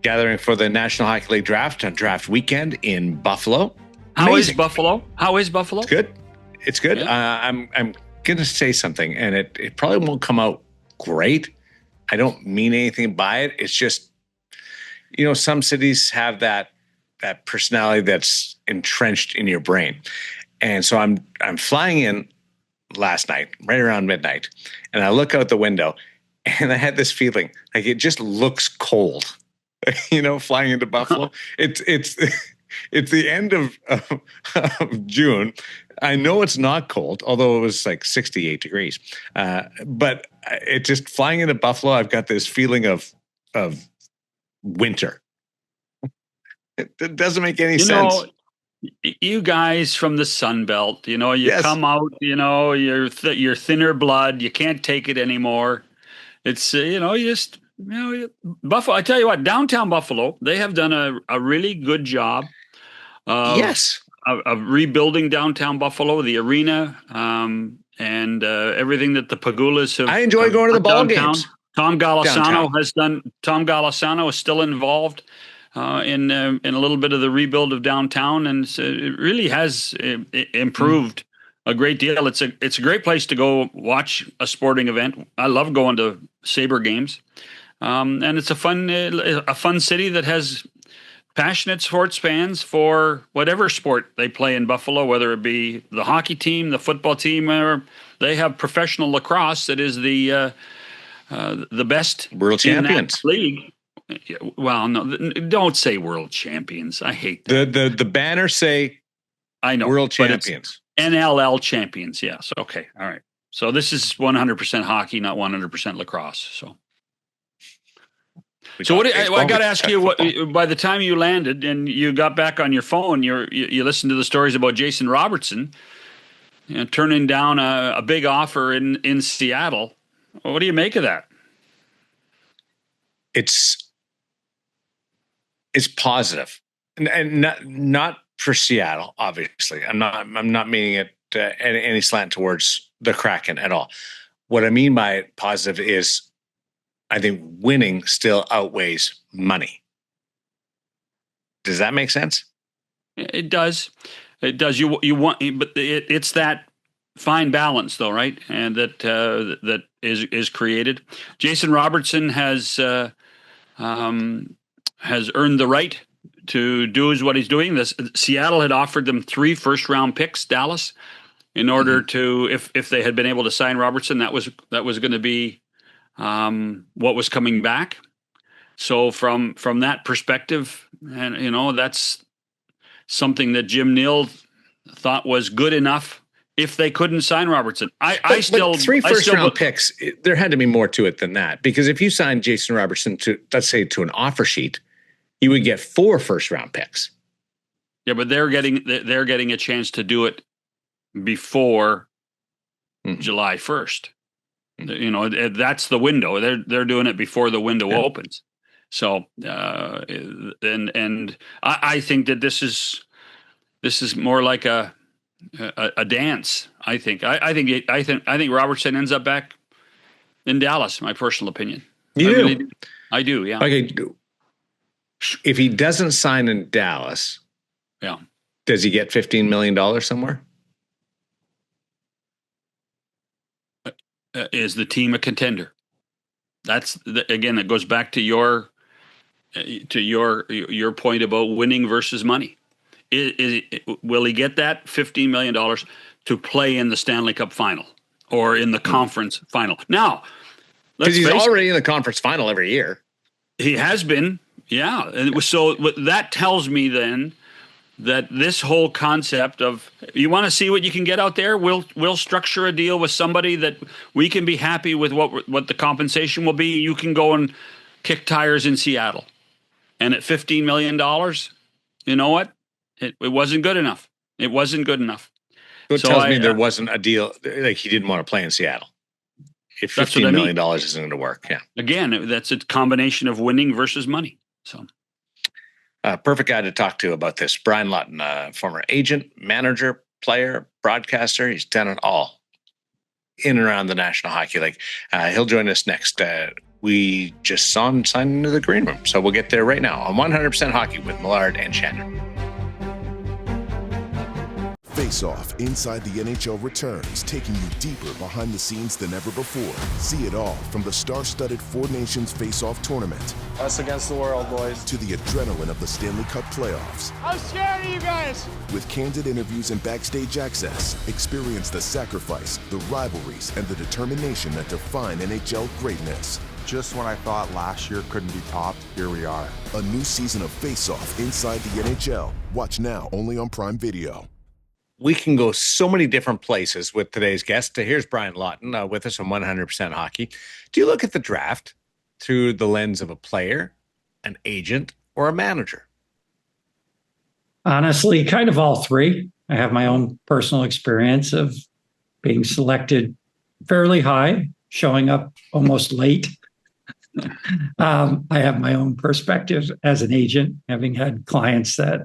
gathering for the National Hockey League draft on draft weekend in Buffalo. How is Buffalo? It's good. It's good. Yeah. I'm going to say something, and it probably won't come out great. I don't mean anything by it. It's just, some cities have that personality that's entrenched in your brain. And so I'm flying in last night, right around midnight, and I look out the window, and I had this feeling like it just looks cold. Flying into Buffalo. It's the end of June. I know it's not cold, although it was like 68 degrees. But it just flying into Buffalo, I've got this feeling of winter. It doesn't make any sense. You guys from the Sun Belt, you Yes. come out, you're thinner blood. You can't take it anymore. It's, Buffalo. I tell you what, downtown Buffalo, they have done a really good job of rebuilding downtown Buffalo, the arena, and everything that the Pagulas have. I enjoy going to the ball games. Tom Golisano is still involved in a little bit of the rebuild of downtown, and it really has improved a great deal. It's a great place to go watch a sporting event. I love going to Sabre games, and it's a fun city that has passionate sports fans for whatever sport they play in Buffalo, whether it be the hockey team, the football team, or they have professional lacrosse that is the best world champions league. Well, no, don't say world champions. I hate that. The banners say, I know, world champions. NLL champions, yes. Okay, all right. So this is 100% hockey, not 100% lacrosse. So what? I got to ask you. What? By the time you landed and you got back on your phone, you listened to the stories about Jason Robertson, turning down a big offer in Seattle. What do you make of that? It's positive, and not for Seattle, obviously. I'm not meaning it any slant towards the Kraken at all. What I mean by it positive is, I think winning still outweighs money. Does that make sense? It does. It does. You want, but it's that fine balance, though, right? And that is created. Jason Robertson has earned the right to do what he's doing. Seattle had offered them 3 first-round picks, Dallas, in order to, if they had been able to sign Robertson, that was going to be what was coming back. So from that perspective, and that's something that Jim Neal thought was good enough. If they couldn't sign Robertson, I still 3 first-round picks. There had to be more to it than that, because if you signed Jason Robertson to, let's say, to an offer sheet, you would get 4 first-round picks. Yeah, but they're getting a chance to do it before July 1st. That's the window. They're doing it before the window opens. So and I think that this is more like a dance. I think Robertson ends up back in Dallas. My personal opinion. I do. Yeah. Okay. If he doesn't sign in Dallas, does he get $15 million somewhere? Is the team a contender? That's again. It goes back to your point about winning versus money. Will he get that $15 million to play in the Stanley Cup final or in the conference final? Now, because he's already in the conference final every year. He has been, yeah. And so that tells me then that this whole concept of, you want to see what you can get out there, we'll structure a deal with somebody that we can be happy with what the compensation will be. You can go and kick tires in Seattle. And at $15 million, you know what? It wasn't good enough. It wasn't good enough. So it tells me there wasn't a deal, like he didn't want to play in Seattle. If $15 million isn't going to work, yeah. Again, that's a combination of winning versus money. So, perfect guy to talk to about this. Brian Lawton, former agent, manager, player, broadcaster. He's done it all in and around the National Hockey League. He'll join us next. we just saw him sign into the green room. So we'll get there right now on 100% Hockey with Millard and Shannon. Face Off Inside the NHL returns, taking you deeper behind the scenes than ever before. See it all from the star-studded Four Nations Face Off tournament. Us against the world, boys. To the adrenaline of the Stanley Cup playoffs. I'm scared of you guys. With candid interviews and backstage access, experience the sacrifice, the rivalries, and the determination that define NHL greatness. Just when I thought last year couldn't be topped, here we are. A new season of Face Off Inside the NHL. Watch now only on Prime Video. We can go so many different places with today's guest. Here's Brian Lawton with us on 100% Hockey. Do you look at the draft through the lens of a player, an agent, or a manager? Honestly, kind of all three. I have my own personal experience of being selected fairly high, showing up almost late. I have my own perspective as an agent, having had clients that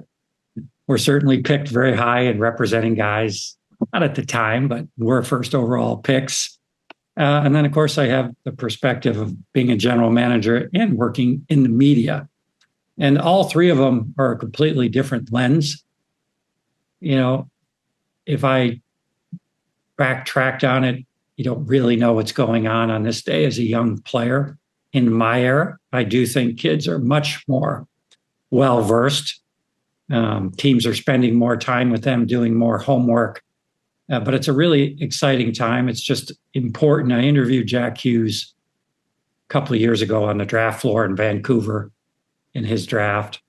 were certainly picked very high and representing guys, not at the time, but were first overall picks. And then, of course, I have the perspective of being a general manager and working in the media. And all three of them are a completely different lens. You know, if I backtracked on it, you don't really know what's going on this day as a young player. In my era, I do think kids are much more well-versed. Teams are spending more time with them, doing more homework. But it's a really exciting time. It's just important. I interviewed Jack Hughes a couple of years ago on the draft floor in Vancouver in his draft.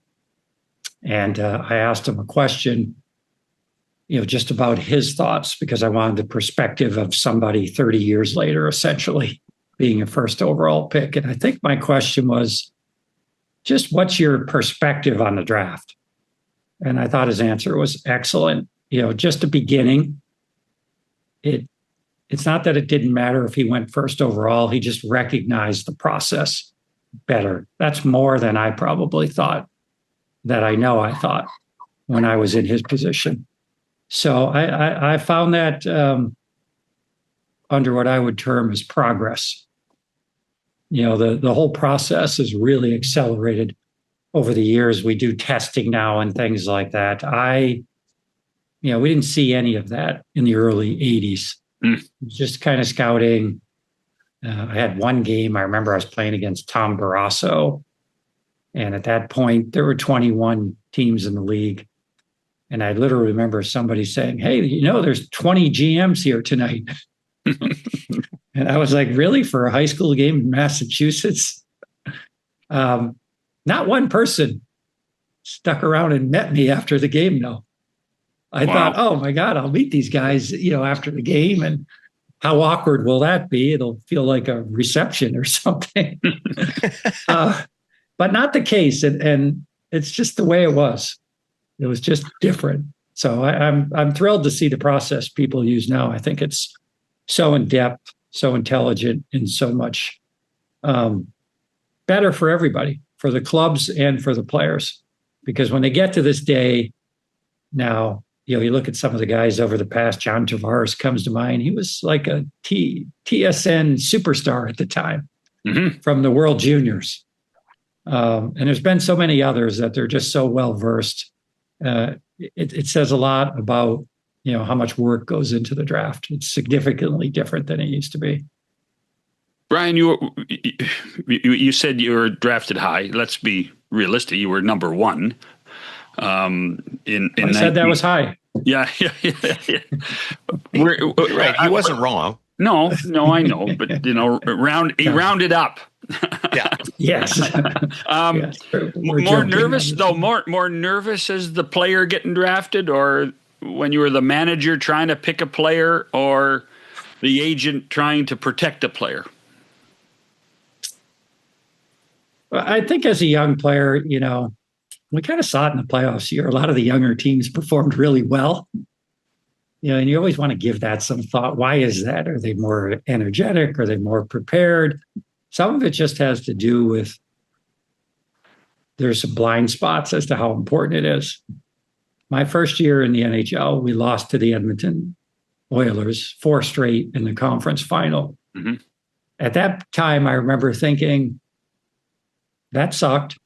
And I asked him a question, just about his thoughts, because I wanted the perspective of somebody 30 years later, essentially being a first overall pick. And I think my question was just, what's your perspective on the draft? And I thought his answer was excellent. Just a beginning. It's not that it didn't matter if he went first overall. He just recognized the process better. That's more than I probably thought that I thought when I was in his position. So I found that under what I would term as progress. The whole process is really accelerated over the years. We do testing now and things like that. We didn't see any of that in the early 80s. Just kind of scouting. I had one game. I remember I was playing against Tom Barrasso. And at that point, there were 21 teams in the league. And I literally remember somebody saying, hey, there's 20 GMs here tonight. And I was like, really? For a high school game in Massachusetts? Not one person stuck around and met me after the game, no. I thought, oh my God, I'll meet these guys, after the game, and how awkward will that be? It'll feel like a reception or something. But not the case. And it's just the way it was. It was just different. So I'm thrilled to see the process people use now. I think it's so in-depth, so intelligent, and so much better for everybody, for the clubs and for the players. Because when they get to this day now, you look at some of the guys over the past. John Tavares comes to mind. He was like a TSN superstar at the time from the World Juniors. And there's been so many others that they're just so well-versed. It says a lot about, how much work goes into the draft. It's significantly different than it used to be. Brian, you said you were drafted high. Let's be realistic. You were number one. I said that was high. Yeah. Right. He wasn't wrong. No, I know, but he rounded up. Yeah. Yes. More nervous though. More nervous as the player getting drafted, or when you were the manager trying to pick a player, or the agent trying to protect a player. I think as a young player, we kind of saw it in the playoffs here. A lot of the younger teams performed really well. And you always want to give that some thought. Why is that? Are they more energetic? Are they more prepared? Some of it just has to do with there's some blind spots as to how important it is. My first year in the NHL, we lost to the Edmonton Oilers 4 straight in the conference final. Mm-hmm. at that time, I remember thinking, that sucked,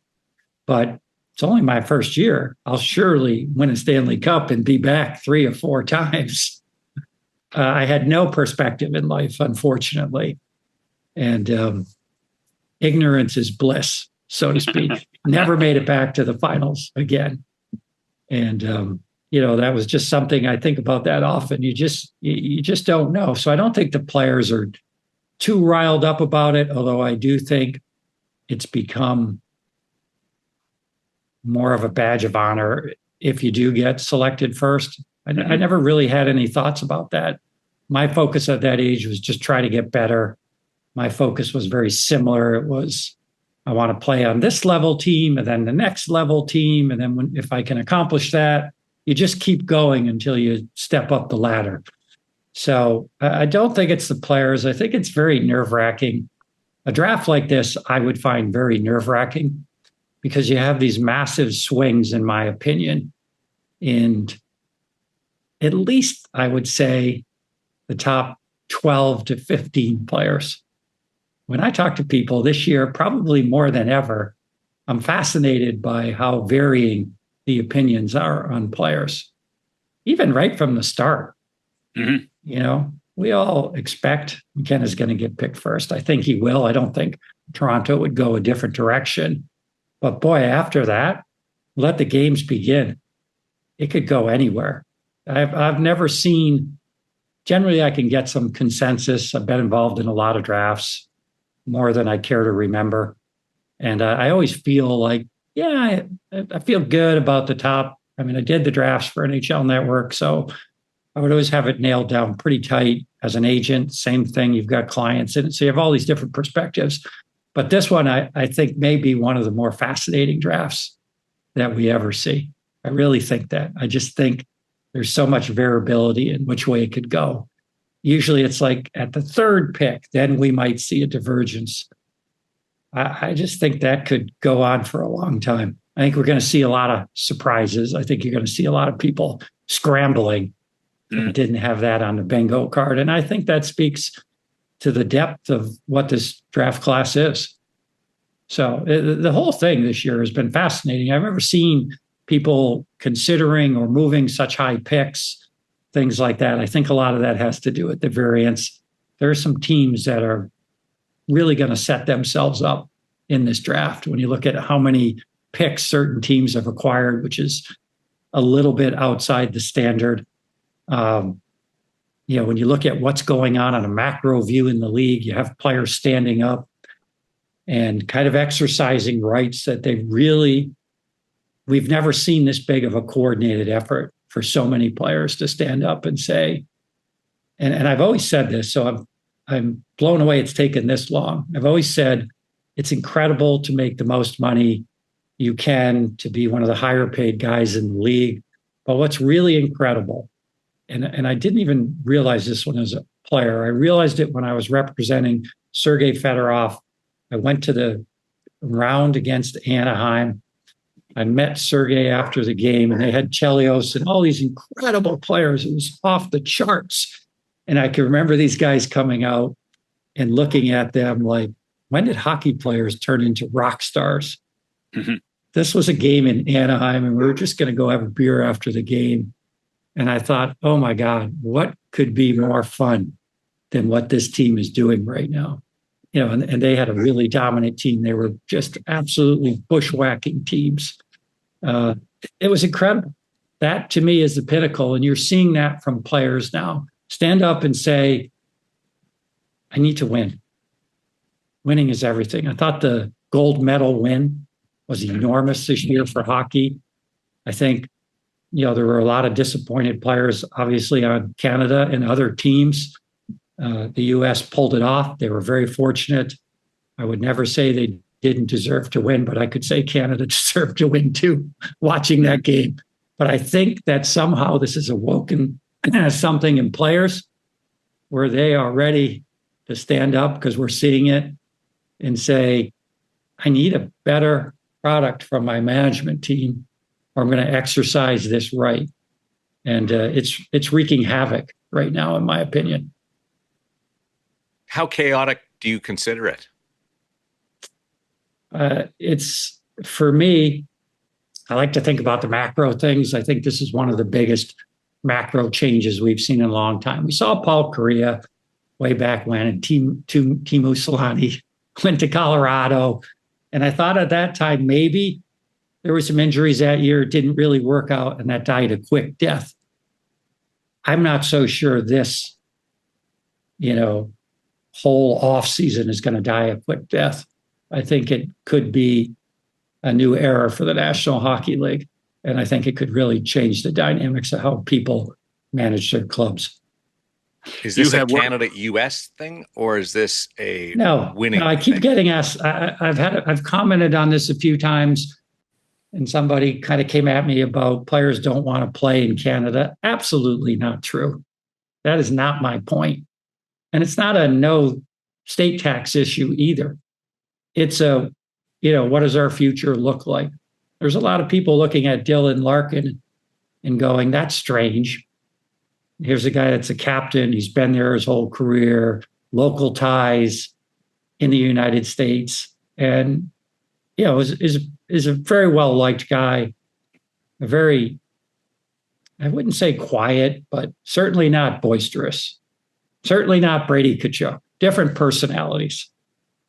but it's only my first year. I'll surely win a Stanley Cup and be back 3 or 4 times. I had no perspective in life, unfortunately. And ignorance is bliss, so to speak. Never made it back to the finals again. And, that was just something I think about that often. You just don't know. So I don't think the players are too riled up about it, although I do think it's become more of a badge of honor if you do get selected first. I never really had any thoughts about that. My focus at that age was just try to get better. My focus was very similar. It was, I want to play on this level team and then the next level team. And then if I can accomplish that, you just keep going until you step up the ladder. So I don't think it's the players. I think it's very nerve-wracking. A draft like this, I would find very nerve-wracking because you have these massive swings, in my opinion. And at least I would say the top 12 to 15 players. When I talk to people this year, probably more than ever, I'm fascinated by how varying the opinions are on players, even right from the start. Mm-hmm. We all expect McKenna's going to get picked first. I think he will. I don't think Toronto would go a different direction. But boy, after that, let the games begin. It could go anywhere. I've never seen, generally I can get some consensus. I've been involved in a lot of drafts, more than I care to remember. And I always feel like, I feel good about the top. I mean, I did the drafts for NHL Network, so I would always have it nailed down pretty tight as an agent. Same thing, you've got clients in it. So you have all these different perspectives. But this one, I think, may be one of the more fascinating drafts that we ever see. I really think that. I just think there's so much variability in which way it could go. Usually it's like at the 3rd pick, then we might see a divergence. I just think that could go on for a long time. I think we're going to see a lot of surprises. I think you're going to see a lot of people scrambling that didn't have that on the bingo card. And I think that speaks to the depth of what this draft class is. So the whole thing this year has been fascinating. I've never seen people considering or moving such high picks, things like that. I think a lot of that has to do with the variance. There are some teams that are really going to set themselves up in this draft. When you look at how many picks certain teams have acquired, which is a little bit outside the standard. When you look at what's going on a macro view in the league, you have players standing up and kind of exercising rights that we've never seen this big of a coordinated effort for so many players to stand up and say, and I've always said this, so I'm blown away it's taken this long. I've always said it's incredible to make the most money you can, to be one of the higher paid guys in the league. But what's really incredible, and I didn't even realize this when I was a player, I realized it when I was representing Sergei Fedorov. I went to the round against Anaheim. I met Sergei after the game, and they had Chelios and all these incredible players. It was off the charts. And I can remember these guys coming out and looking at them like, when did hockey players turn into rock stars? Mm-hmm. This was a game in Anaheim, and we were just going to go have a beer after the game. And I thought, oh my God, what could be more fun than what this team is doing right now? And they had a really dominant team. They were just absolutely bushwhacking teams. It was incredible. That to me is the pinnacle. And you're seeing that from players now. Stand up and say, I need to win. Winning is everything. I thought the gold medal win was enormous this year for hockey. I think, there were a lot of disappointed players, obviously, on Canada and other teams. The U.S. pulled it off. They were very fortunate. I would never say they didn't deserve to win, but I could say Canada deserved to win too, watching that game. But I think that somehow this has awoken something in players where they are ready to stand up, because we're seeing it, and say, I need a better product from my management team, or I'm going to exercise this right. And it's wreaking havoc right now, in my opinion. How chaotic do you consider it? It's, for me, I like to think about the macro things. I think this is one of the biggest macro changes we've seen in a long time. We saw Paul Kariya way back when, and Teemu Selanne went to Colorado. And I thought at that time, maybe there were some injuries that year. It didn't really work out, and that died a quick death. I'm not so sure this, whole off season is going to die a quick death. I think it could be a new era for the National Hockey League. And I think it could really change the dynamics of how people manage their clubs. Is this a Canada-US thing, or is this a winning? No, I keep getting asked. I've commented on this a few times, and somebody kind of came at me about players don't want to play in Canada. Absolutely not true. That is not my point. And it's not a no state tax issue either. It's a, what does our future look like? There's a lot of people looking at Dylan Larkin and going, that's strange. Here's a guy that's a captain. He's been there his whole career, local ties in the United States. And, is a very well-liked guy, a very, I wouldn't say quiet, but certainly not boisterous. Certainly not Brady Tkachuk. Different personalities,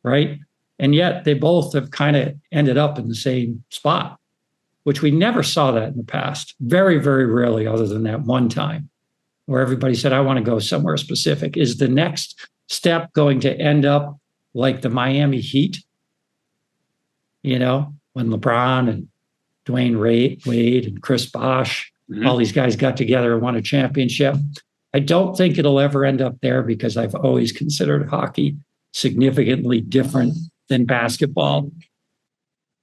right? And yet they both have kind of ended up in the same spot, which we never saw that in the past. Very, very rarely, other than that one time where everybody said, I want to go somewhere specific. Is the next step going to end up like the Miami Heat? When LeBron and Dwayne Wade and Chris Bosh, all these guys got together and won a championship. I don't think it'll ever end up there, because I've always considered hockey significantly different than basketball.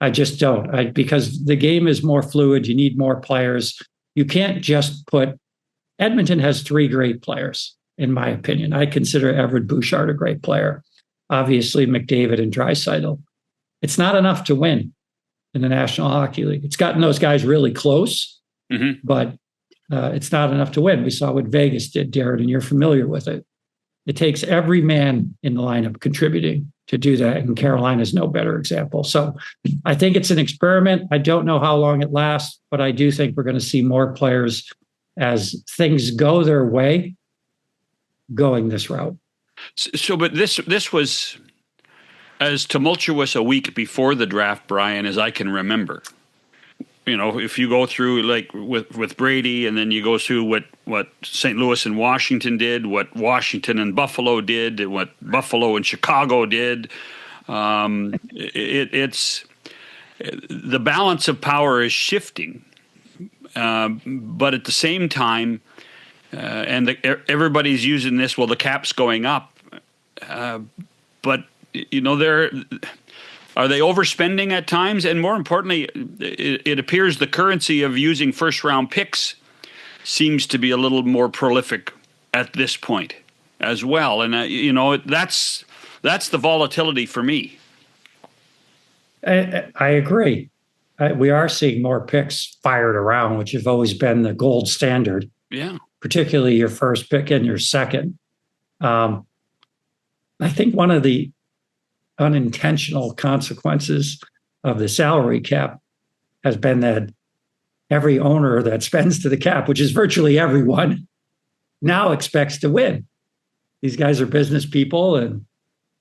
I just don't. Because the game is more fluid. You need more players. You can't just put... Edmonton has 3 great players, in my opinion. I consider Everett Bouchard a great player. Obviously, McDavid and Draisaitl. It's not enough to win in the National Hockey League. It's gotten those guys really close, but it's not enough to win. We saw what Vegas did, Daren, and you're familiar with it. It takes every man in the lineup contributing to do that, and Carolina's no better example. So I think it's an experiment. I don't know how long it lasts, but I do think we're going to see more players, as things go their way, going this route. So, but this was as tumultuous a week before the draft, Brian, as I can remember. If you go through like with Brady, and then you go through what St. Louis and Washington did, what Washington and Buffalo did, and what Buffalo and Chicago did, it's the balance of power is shifting. But at the same time, everybody's using this. Well, the cap's going up, but are they overspending at times? And more importantly, it appears the currency of using first-round picks seems to be a little more prolific at this point as well. And that's the volatility for me. I agree. We are seeing more picks fired around, which have always been the gold standard. Yeah. Particularly your first pick and your second. I think one of the unintentional consequences of the salary cap has been that every owner that spends to the cap, which is virtually everyone, now expects to win. These guys are business people, and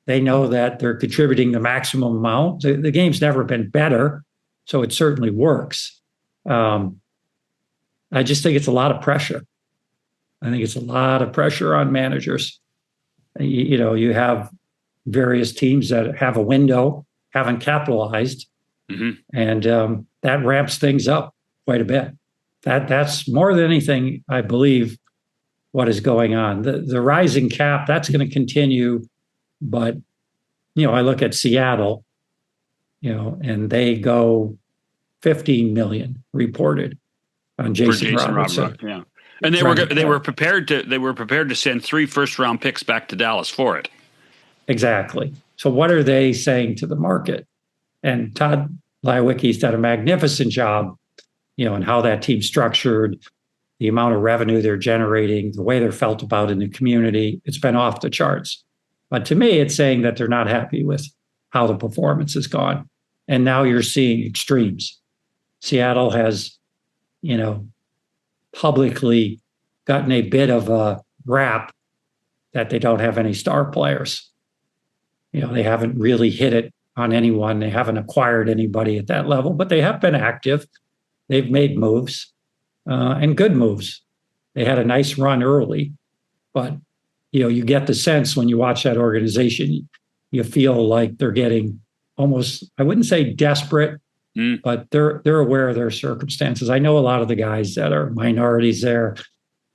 they know that they're contributing the maximum amount. The game's never been better, so it certainly works. I just think it's a lot of pressure. I think it's a lot of pressure on managers. You have various teams that have a window, haven't capitalized, and that ramps things up quite a bit. That's more than anything, I believe, what is going on. The rising cap, that's going to continue, but I look at Seattle, and they go 15 million reported on Jason Robertson. Yeah, and they were prepared to send 3 first-round picks back to Dallas for it. Exactly. So what are they saying to the market? And Todd Leiwecke's done a magnificent job, in how that team's structured, the amount of revenue they're generating, the way they're felt about in the community. It's been off the charts. But to me, it's saying that they're not happy with how the performance has gone. And now you're seeing extremes. Seattle has, publicly gotten a bit of a rap that they don't have any star players. They haven't really hit it on anyone. They haven't acquired anybody at that level, but they have been active. They've made moves and good moves. They had a nice run early, but you get the sense when you watch that organization, you feel like they're getting almost, I wouldn't say desperate, but they're aware of their circumstances. I know a lot of the guys that are minorities there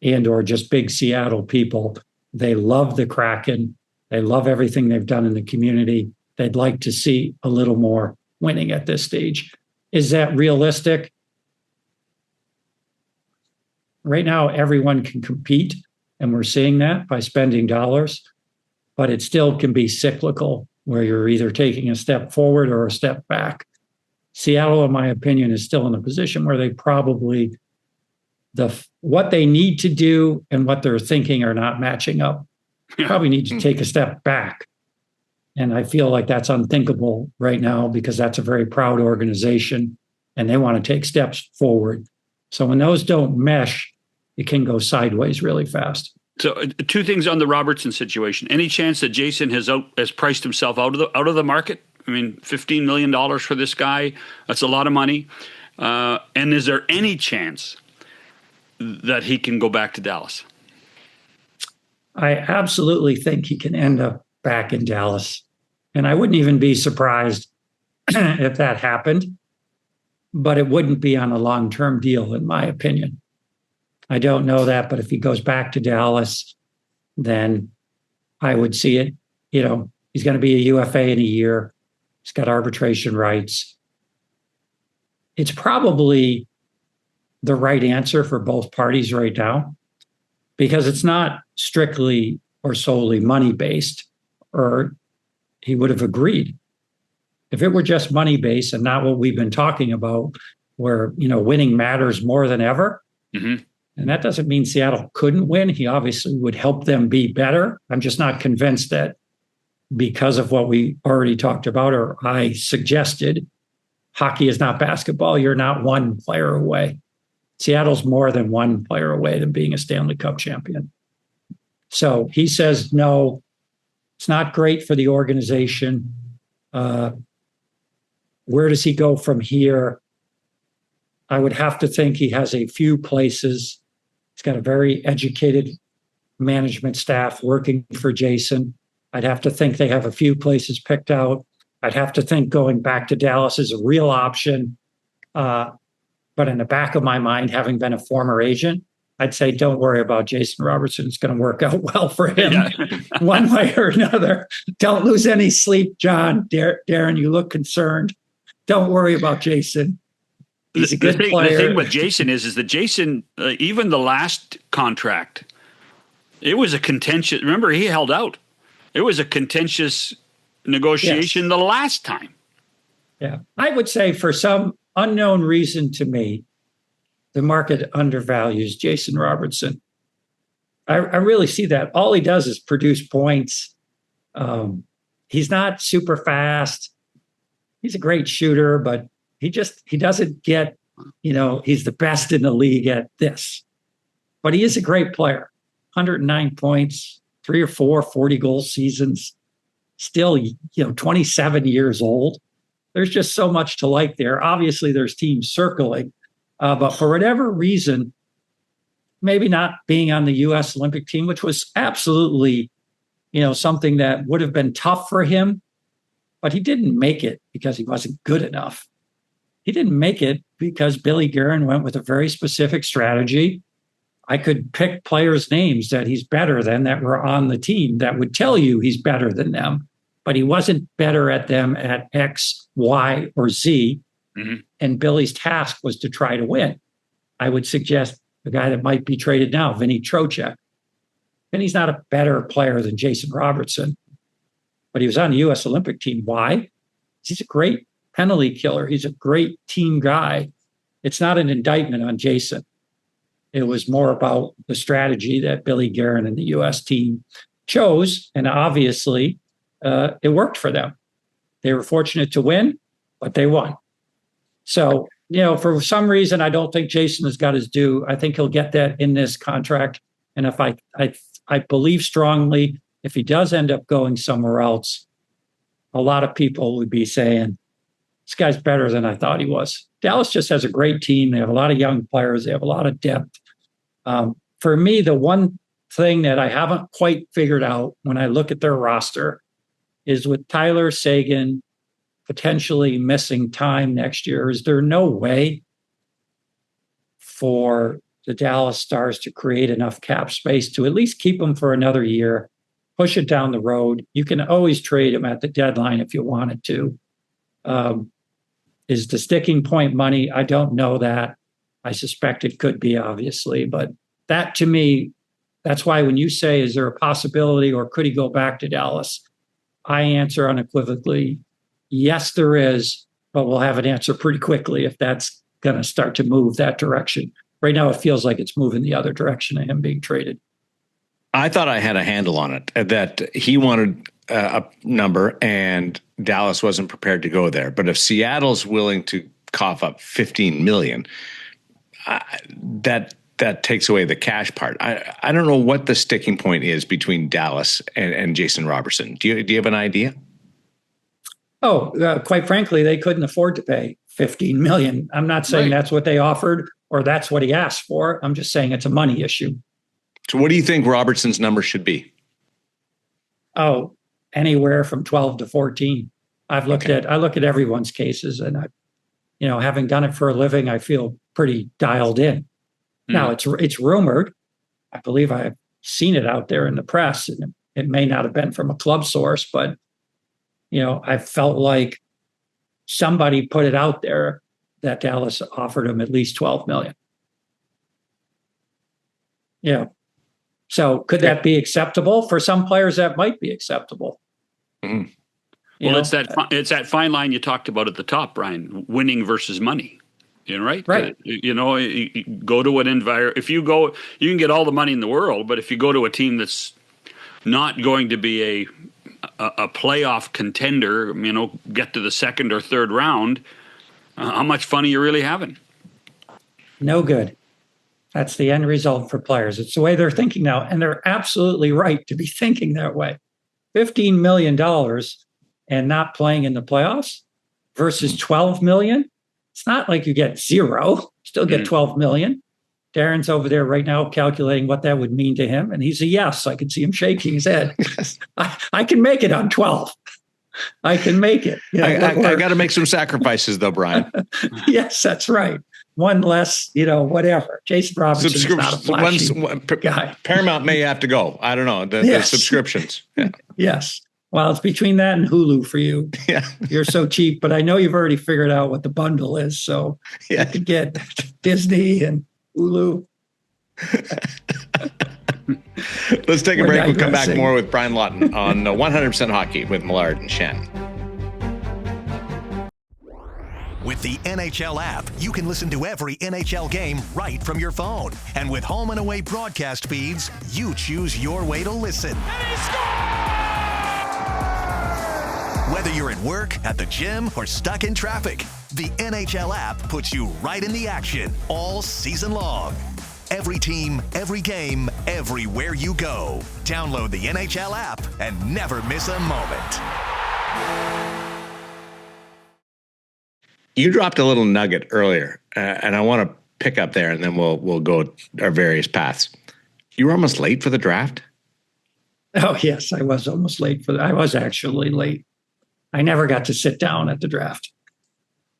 and or just big Seattle people. They love the Kraken. They love everything they've done in the community. They'd like to see a little more winning at this stage. Is that realistic? Right now, everyone can compete, and we're seeing that by spending dollars, but it still can be cyclical, where you're either taking a step forward or a step back. Seattle, in my opinion, is still in a position where they probably, what they need to do and what they're thinking are not matching up. Probably need to take a step back. And I feel like that's unthinkable right now because that's a very proud organization and they want to take steps forward. So when those don't mesh, it can go sideways really fast. So two things on the Robertson situation. Any chance that Jason has priced himself out of the market? I mean, $15 million for this guy, that's a lot of money. And is there any chance that he can go back to Dallas? I absolutely think he can end up back in Dallas. And I wouldn't even be surprised if that happened, but it wouldn't be on a long-term deal, in my opinion. I don't know that, but if he goes back to Dallas, then I would see it. He's going to be a UFA in a year. He's got arbitration rights. It's probably the right answer for both parties right now because it's not strictly or solely money-based, or he would have agreed. If it were just money-based and not what we've been talking about, where, winning matters more than ever, and that doesn't mean Seattle couldn't win. He obviously would help them be better. I'm just not convinced that because of what we already talked about, or I suggested, hockey is not basketball. You're not one player away. Seattle's more than one player away than being a Stanley Cup champion. So he says, no, it's not great for the organization. Where does he go from here? I would have to think he has a few places. He's got a very educated management staff working for Jason. I'd have to think they have a few places picked out. I'd have to think going back to Dallas is a real option. But in the back of my mind, having been a former agent, I'd say, don't worry about Jason Robertson. It's going to work out well for him one way or another. Don't lose any sleep, John. Daren, you look concerned. Don't worry about Jason. He's a good player. The thing with Jason is that Jason, even the last contract, it was a contentious. Remember, he held out. It was a contentious negotiation the last time. Yeah. I would say for some unknown reason to me, the market undervalues Jason Robertson. I really see that. All he does is produce points. He's not super fast. He's a great shooter, but he doesn't get, he's the best in the league at this. But he is a great player. 109 points, 3 or 4 40-goal seasons, still, 27 years old. There's just so much to like there. Obviously, there's teams circling. But for whatever reason, maybe not being on the U.S. Olympic team, which was absolutely, something that would have been tough for him, but he didn't make it because he wasn't good enough. He didn't make it because Billy Guerin went with a very specific strategy. I could pick players' names that he's better than that were on the team that would tell you he's better than them, but he wasn't better at them at X, Y, or Z. And Billy's task was to try to win. I would suggest the guy that might be traded now, Vinny Trocheck. Vinny's not a better player than Jason Robertson, but he was on the U.S. Olympic team. Why? He's a great penalty killer. He's a great team guy. It's not an indictment on Jason. It was more about the strategy that Billy Guerin and the U.S. team chose, and obviously it worked for them. They were fortunate to win, but they won. So, for some reason, I don't think Jason has got his due. I think he'll get that in this contract. And if I believe strongly, if he does end up going somewhere else, a lot of people would be saying, this guy's better than I thought he was. Dallas just has a great team. They have a lot of young players. They have a lot of depth. For me, the one thing that I haven't quite figured out when I look at their roster is with Tyler Seguin potentially missing time next year, is there no way for the Dallas Stars to create enough cap space to at least keep him for another year, push it down the road? You can always trade him at the deadline if you wanted to. Is the sticking point money? I don't know that. I suspect it could be, obviously, but that to me, that's why when you say, is there a possibility or could he go back to Dallas? I answer unequivocally, yes, there is, but we'll have an answer pretty quickly if that's going to start to move that direction. Right now, it feels like it's moving the other direction of him being traded. I thought I had a handle on it, that he wanted a number and Dallas wasn't prepared to go there. But if Seattle's willing to cough up $15 million, that takes away the cash part. I don't know what the sticking point is between Dallas and Jason Robertson. Do you have an idea? Quite frankly, they couldn't afford to pay $15 million. I'm not saying that's what they offered or that's what he asked for. I'm just saying it's a money issue. So what do you think Robertson's number should be? Anywhere from 12 to 14. I look at everyone's cases, and having done it for a living, I feel pretty dialed in. Now it's rumored. I believe I've seen it out there in the press, and it may not have been from a club source, but I felt like somebody put it out there that Dallas offered him at least $12 million. So could that be acceptable? For some players, that might be acceptable. Mm-hmm. Well, it's that fine line you talked about at the top, Brian, winning versus money. Right? Right. You go to an environment. If you go, you can get all the money in the world, but if you go to a team that's not going to be a playoff contender, get to the second or third round, how much fun are you really having? No good. That's the end result for players. It's the way they're thinking now, and they're absolutely right to be thinking that way. $15 million and not playing in the playoffs versus $12 million. It's not like you get zero, still get $12 million. Daren's over there right now calculating what that would mean to him. And he's a yes. I can see him shaking his head. I can make it on 12. I can make it. I got to make some sacrifices though, Brian. Yes, that's right. One less, whatever. Jason Robertson is not a flashy guy. Paramount may have to go. I don't know. The subscriptions. Yeah. Yes. Well, it's between that and Hulu for you. Yeah. You're so cheap, but I know you've already figured out what the bundle is. So you could get Disney and Hulu. Let's take a break. We'll come back more with Brian Lawton on 100% Hockey with Millard and Shannon. With the NHL app, you can listen to every NHL game right from your phone. And with home and away broadcast feeds, you choose your way to listen. And he scores! Whether you're at work, at the gym, or stuck in traffic, the NHL app puts you right in the action all season long. Every team, every game, everywhere you go. Download the NHL app and never miss a moment. You dropped a little nugget earlier, and I want to pick up there, and then we'll go our various paths. You were almost late for the draft? Oh, yes, I was almost late I was actually late. I never got to sit down at the draft.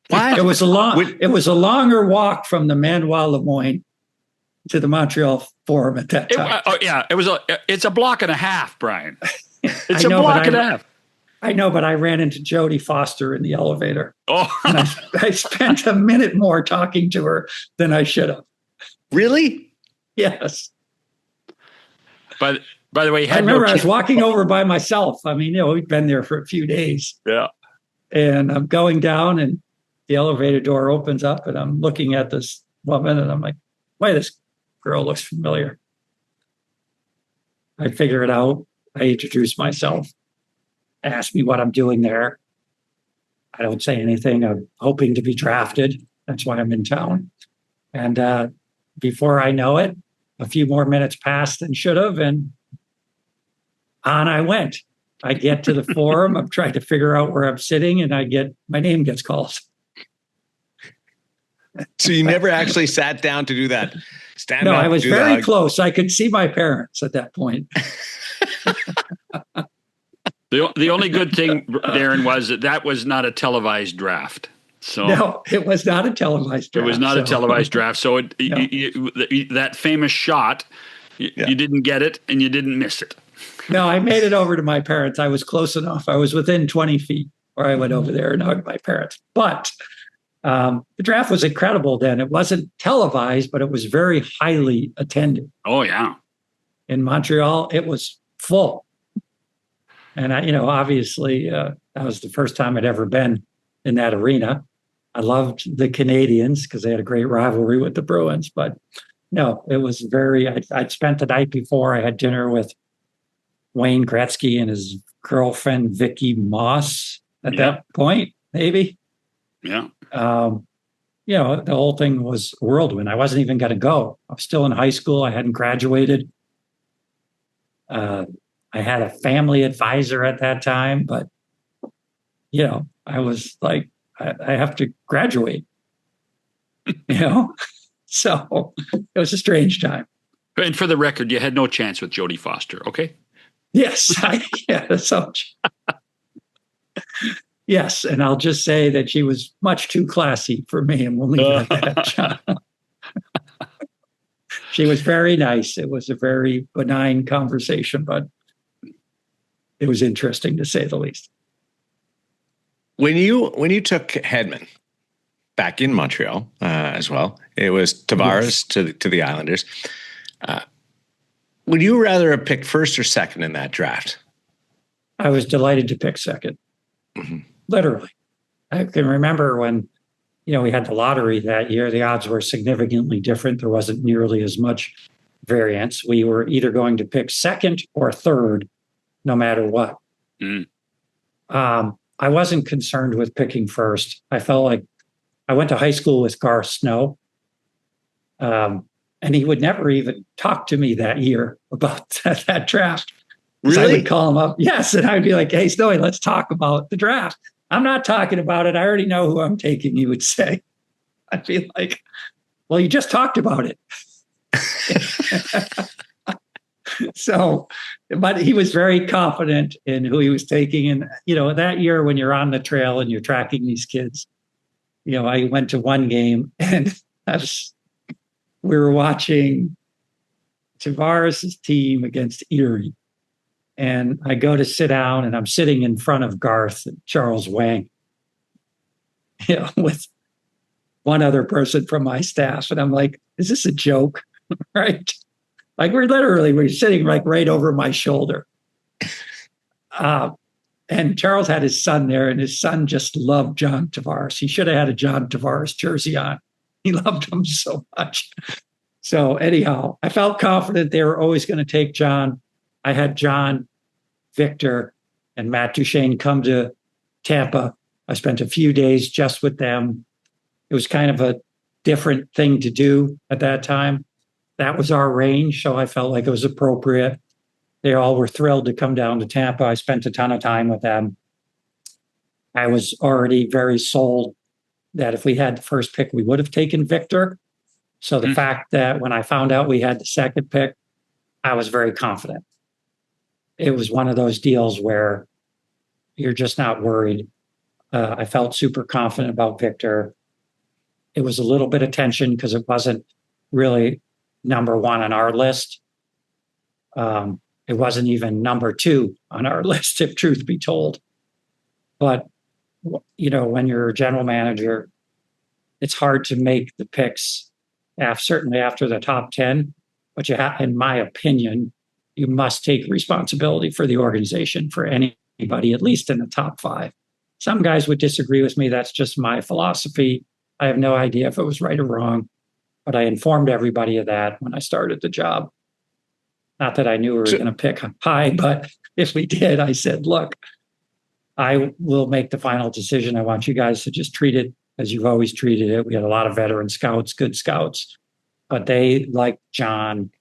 What? It was a longer walk from the Manoir Lemoyne to the Montreal Forum at that time. It's a block and a half, Brian. It's a block and a half. I know, but I ran into Jodie Foster in the elevator. Oh, and I spent a minute more talking to her than I should have. Really? Yes. But by the way, I remember I was walking over by myself. I mean, we'd been there for a few days. Yeah. And I'm going down, and the elevator door opens up, and I'm looking at this woman, and I'm like, "Wait, this girl looks familiar." I figure it out. I introduce myself, ask me what I'm doing there. I don't say anything. I'm hoping to be drafted. That's why I'm in town. And before I know it, a few more minutes passed than should have, and on I went. I get to the forum. I'm trying to figure out where I'm sitting, and my name gets called. So you never actually sat down to do that? No, I was very close. I could see my parents at that point. The only good thing, Daren, was that was not a televised draft. So no, it was not a televised draft. It was not a televised draft. So that famous shot, you didn't get it and you didn't miss it. No, I made it over to my parents. I was close enough. I was within 20 feet where I went over there and hugged my parents. But the draft was incredible then. It wasn't televised, but it was very highly attended. Oh, yeah. In Montreal, it was full. And, obviously, that was the first time I'd ever been in that arena. I loved the Canadians because they had a great rivalry with the Bruins. But no, it was I'd spent the night before. I had dinner with Wayne Gretzky and his girlfriend, Vicky Moss, at that point, maybe. Yeah. The whole thing was a whirlwind. I wasn't even going to go. I was still in high school. I hadn't graduated. I had a family advisor at that time, but, I was like, I have to graduate, So it was a strange time. And for the record, you had no chance with Jodie Foster, okay? Yes. Yes. And I'll just say that she was much too classy for me, and we'll leave it at that, John. She was very nice. It was a very benign conversation, but it was interesting to say the least. When you took Hedman back in Montreal as well, it was Tavares to the Islanders. Would you rather have picked first or second in that draft? I was delighted to pick second. Mm-hmm. Literally. I can remember when, we had the lottery that year, the odds were significantly different. There wasn't nearly as much variance. We were either going to pick second or third, no matter what. Mm. I wasn't concerned with picking first. I felt like I went to high school with Garth Snow, and he would never even talk to me that year about that draft. Really? I would call him up. Yes. And I'd be like, hey, Snowy, let's talk about the draft. I'm not talking about it. I already know who I'm taking, he would say. I'd be like, well, you just talked about it. So, but he was very confident in who he was taking. And, that year when you're on the trail and you're tracking these kids, I went to one game and we were watching Tavares' team against Erie. And I go to sit down and I'm sitting in front of Garth and Charles Wang, with one other person from my staff. And I'm like, is this a joke? Right? Like we're sitting like right over my shoulder. And Charles had his son there, and his son just loved John Tavares. He should have had a John Tavares jersey on. He loved him so much. So anyhow, I felt confident they were always going to take John. I had John, Victor, and Matt Duchesne come to Tampa. I spent a few days just with them. It was kind of a different thing to do at that time. That was our range, so I felt like it was appropriate. They all were thrilled to come down to Tampa. I spent a ton of time with them. I was already very sold that if we had the first pick, we would have taken Victor. So the fact that when I found out we had the second pick, I was very confident. It was one of those deals where you're just not worried. I felt super confident about Victor. It was a little bit of tension because it wasn't really number one on our list. It wasn't even number two on our list, if truth be told. But, when you're a general manager, it's hard to make the picks, certainly after the top 10. But you have, in my opinion, you must take responsibility for the organization for anybody, at least in the top 5. Some guys would disagree with me. That's just my philosophy. I have no idea if it was right or wrong, but I informed everybody of that when I started the job. Not that I knew we were going to pick high, but if we did, I said, look, I will make the final decision. I want you guys to just treat it as you've always treated it. We had a lot of veteran scouts, good scouts, but they liked John,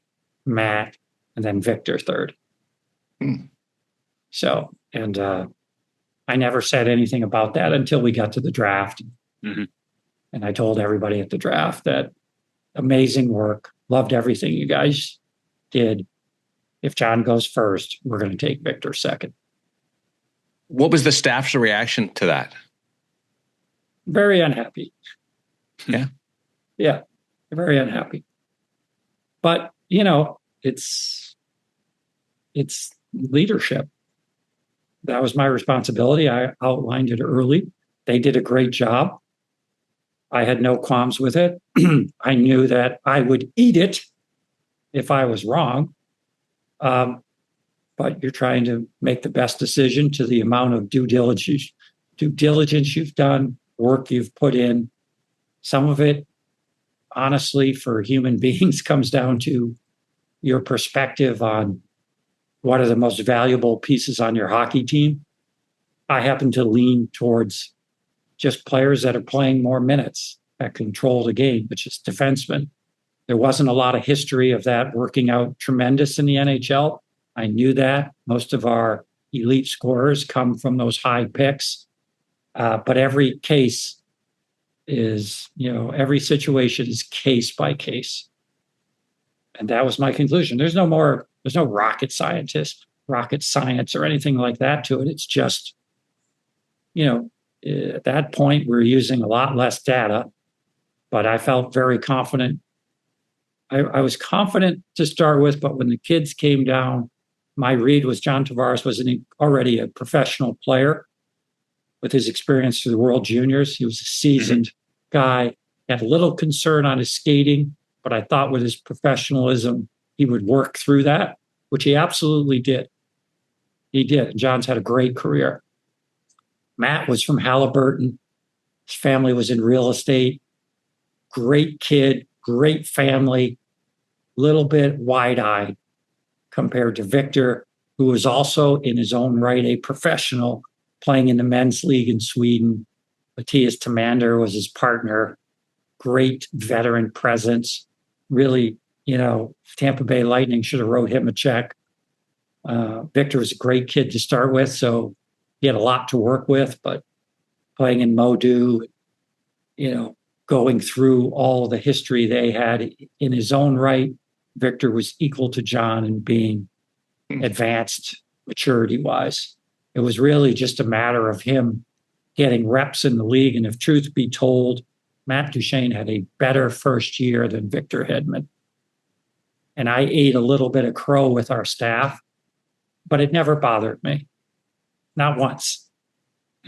Matt, and then Victor third. So, and I never said anything about that until we got to the draft. And I told everybody at the draft that amazing work, loved everything you guys did. If John goes first, we're going to take Victor second. What was the staff's reaction to that? Very unhappy. Yeah. Yeah, very unhappy. But, you know, it's leadership. That was my responsibility. I outlined it early. They did a great job. I had no qualms with it. I knew that I would eat it if I was wrong. But you're trying to make the best decision to the amount of due diligence you've done, work you've put in. Some of it, honestly, for human beings comes down to your perspective on what are the most valuable pieces on your hockey team. I happen to lean towards just players that are playing more minutes, that control the game, which is defensemen. There wasn't a lot of history of that working out tremendous in the NHL. I knew that. Most of our elite scorers come from those high picks. But every case is, you know, every situation is case by case. And that was my conclusion. There's no rocket science or anything like that to it. It's just, you know, at that point, we're using a lot less data, but I felt very confident. I was confident to start with, but when the kids came down, my read was John Tavares was already a professional player with his experience through the World Juniors. He was a seasoned guy, had a little concern on his skating, but I thought with his professionalism, he would work through that, which he absolutely did. He did. John's had a great career. Matt was from Halliburton. His family was in real estate. Great kid, great family, little bit wide-eyed compared to Victor, who was also in his own right a professional playing in the men's league in Sweden. Matthias Timander was his partner. Great veteran presence. Really, you know, Tampa Bay Lightning should have wrote him a check. Victor was a great kid to start with, so he had a lot to work with, but playing in Modu, you know, going through all the history they had in his own right, Victor was equal to John in being advanced maturity-wise. It was really just a matter of him getting reps in the league. And if truth be told, Matt Duchene had a better first year than Victor Hedman. And I ate a little bit of crow with our staff, but it never bothered me. Not once.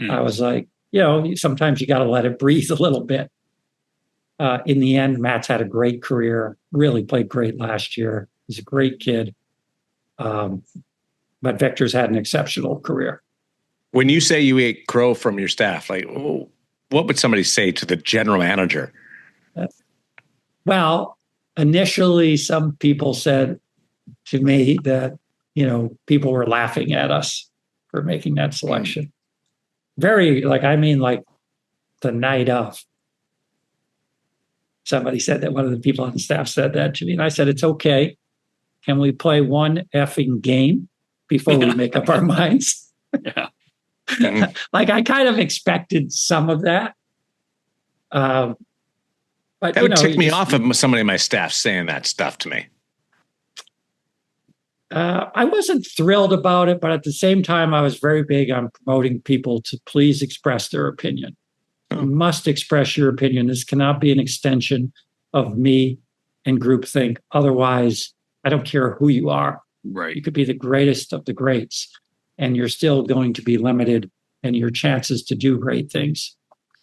I was like, you know, sometimes you got to let it breathe a little bit. In the end, Matt's had a great career, really played great last year. He's a great kid. But Victor's had an exceptional career. When you say you ate crow from your staff, like, what would somebody say to the general manager? Well, initially, some people said to me that, you know, people were laughing at us for making that selection. Very, like the night of. Somebody said that, one of the people on the staff said that to me. And I said, it's okay. Can we play one effing game before we make up our minds? Yeah. Like, I kind of expected some of that. But that would tick me off of somebody in my staff saying that stuff to me. I wasn't thrilled about it, but at the same time, I was very big on promoting people to please express their opinion. You must express your opinion. This cannot be an extension of me and groupthink. Otherwise, I don't care who you are. Right. You could be the greatest of the greats, and you're still going to be limited, and your chances to do great things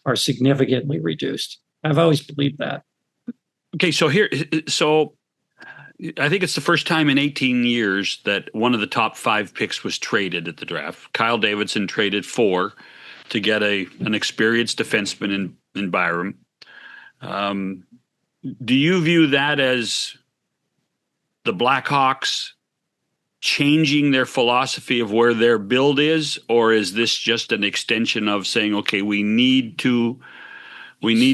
are significantly reduced. I've always believed that. Okay, so I think it's the first time in 18 years that one of the top 5 picks was traded at the draft. Kyle Davidson traded 4 to get an experienced defenseman in Byram. Do you view that as the Blackhawks changing their philosophy of where their build is, or is this just an extension of saying, okay, we need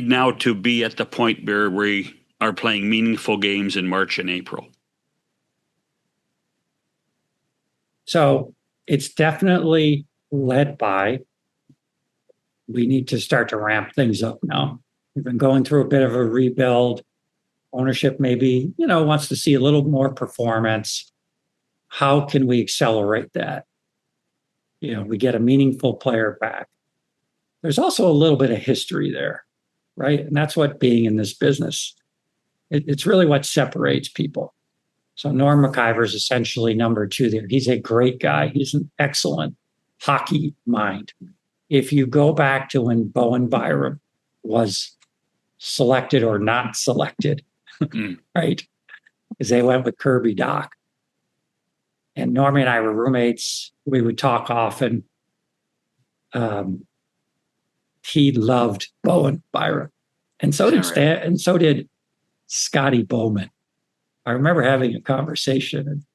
now to be at the point where we are playing meaningful games in March and April? So it's definitely led by, we need to start to ramp things up now. We've been going through a bit of a rebuild. Ownership maybe, wants to see a little more performance. How can we accelerate that? We get a meaningful player back. There's also a little bit of history there, right? And that's what being in this business, it's really what separates people. So Norm McIver is essentially number 2 there. He's a great guy. He's an excellent hockey mind. If you go back to when Bowen Byram was selected or not selected, right? Because they went with Kirby Dach. And Normie and I were roommates. We would talk often. He loved Bowen Byram. And so did Stan, and so did Scotty Bowman. I remember having a conversation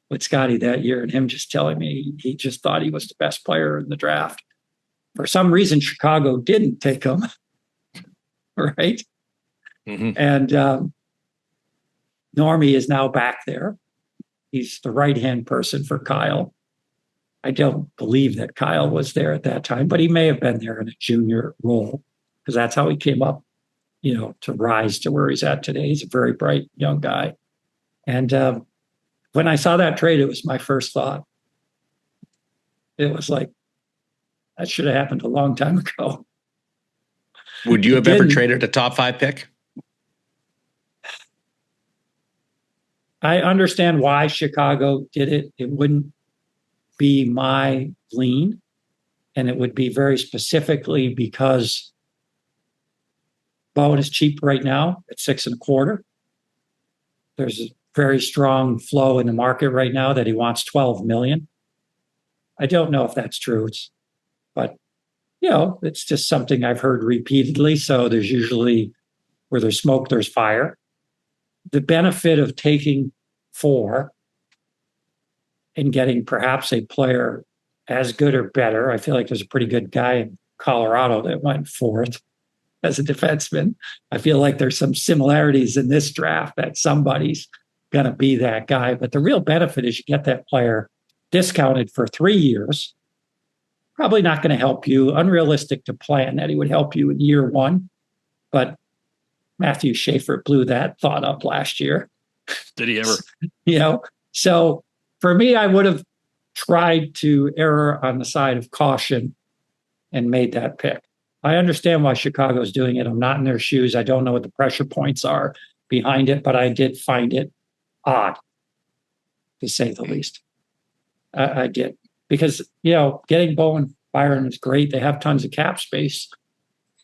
with Scotty that year and him just telling me he just thought he was the best player in the draft. For some reason, Chicago didn't take him, right? Mm-hmm. And Normie is now back there. He's the right-hand person for Kyle. I don't believe that Kyle was there at that time, but he may have been there in a junior role because that's how he came up, to rise to where he's at today. He's a very bright young guy. And when I saw that trade, it was my first thought. It was like, that should have happened a long time ago. Would you have ever traded a top 5 pick? I understand why Chicago did it. It wouldn't be my lean. And it would be very specifically because Bowen is cheap right now at 6.25. There's a very strong flow in the market right now that he wants $12 million. I don't know if that's true, but it's just something I've heard repeatedly. So there's usually, where there's smoke, there's fire. The benefit of taking 4 and getting perhaps a player as good or better. I feel like there's a pretty good guy in Colorado that went 4th as a defenseman. I feel like there's some similarities in this draft that somebody's going to be that guy. But the real benefit is you get that player discounted for 3 years. Probably not going to help you. Unrealistic to plan that he would help you in year 1. But Matthew Schaefer blew that thought up last year. Did he ever? So for me, I would have tried to err on the side of caution and made that pick. I understand why Chicago's doing it. I'm not in their shoes. I don't know what the pressure points are behind it, but I did find it odd, to say the least. I did. Because, getting Bowen Byron is great. They have tons of cap space.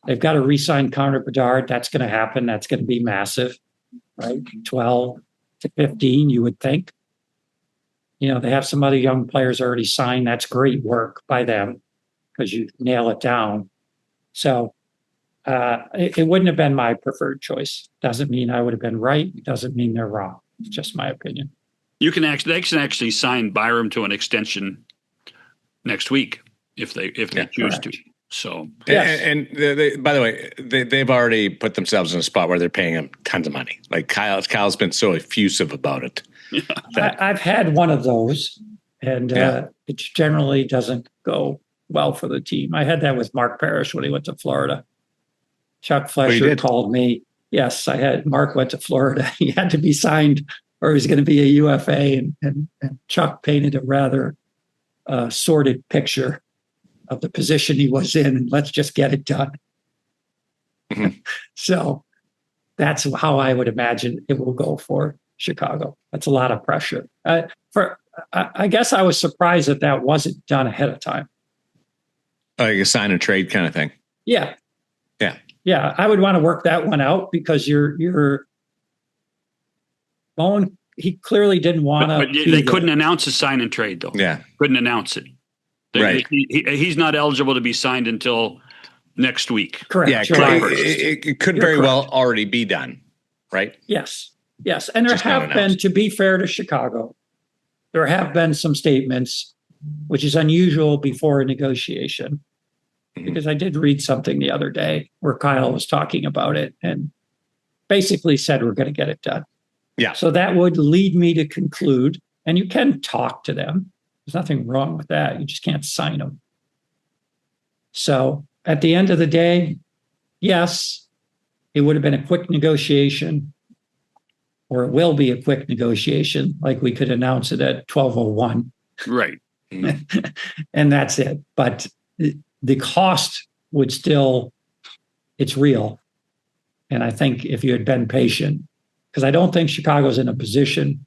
They've got to re-sign Connor Bedard. That's going to happen. That's going to be massive, right? 12 to 15, you would think. They have some other young players already signed. That's great work by them because you nail it down. So it wouldn't have been my preferred choice. Doesn't mean I would have been right. Doesn't mean they're wrong. It's just my opinion. They can actually sign Byram to an extension next week if they choose correct. to. So yes. And they, by the way, they've already put themselves in a spot where they're paying him tons of money. Like Kyle's been so effusive about it. Yeah. I've had one of those, and it generally doesn't go well for the team. I had that with Mark Parrish when he went to Florida. Chuck Flesher called me. Yes, Mark went to Florida. He had to be signed or he was going to be a UFA, and Chuck painted a rather sordid picture of the position he was in, and let's just get it done. Mm-hmm. So that's how I would imagine it will go for Chicago. That's a lot of pressure. I guess I was surprised that wasn't done ahead of time. Like a sign and trade kind of thing. Yeah. I would want to work that one out because you're Bowen. He clearly didn't want to. But they couldn't announce a sign and trade, though. Yeah, couldn't announce it. Right. He's not eligible to be signed until next week. Correct. Yeah, it could very well already be done. Right. Yes. And there have been, to be fair to Chicago, there have been some statements, which is unusual before a negotiation, because I did read something the other day where Kyle was talking about it and basically said we're going to get it done. Yeah. So that would lead me to conclude, and you can talk to them. There's nothing wrong with that. You just can't sign them. So at the end of the day, yes, it would have been a quick negotiation, or it will be a quick negotiation. Like we could announce it at 12:01. Right. And that's it. But the cost would still, it's real. And I think if you had been patient, because I don't think Chicago's in a position,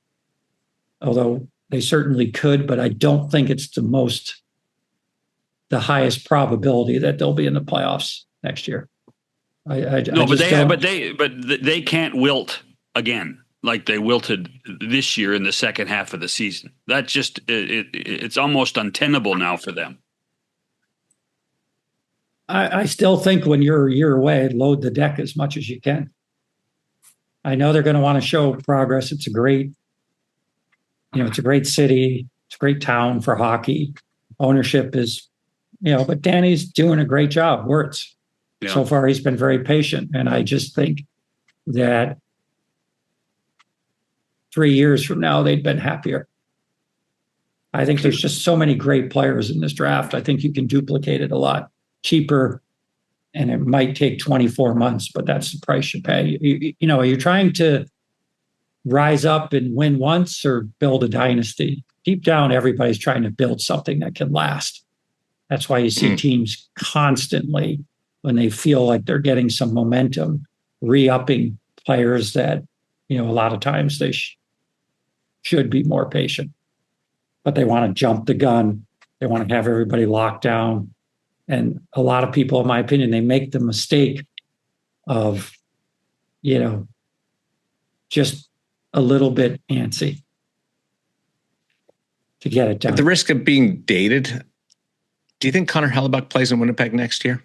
although they certainly could, but I don't think it's the highest probability that they'll be in the playoffs next year. But they can't wilt again like they wilted this year in the second half of the season. That just it's almost untenable now for them. I still think when you're a year away, load the deck as much as you can. I know they're going to want to show progress. It's a great city. It's a great town for hockey. Ownership is, but Danny's doing a great job. Wirtz. Yeah. So far, he's been very patient. And I just think that 3 years from now, they'd been happier. I think there's just so many great players in this draft. I think you can duplicate it a lot cheaper, and it might take 24 months, but that's the price you pay. You're trying to rise up and win once or build a dynasty. Deep down, everybody's trying to build something that can last. That's why you see teams constantly, when they feel like they're getting some momentum, re-upping players that, a lot of times they should be more patient. But they want to jump the gun. They want to have everybody locked down. And a lot of people, in my opinion, they make the mistake of, just a little bit antsy to get it done. At the risk of being dated, do you think Connor Hellebuck plays in Winnipeg next year?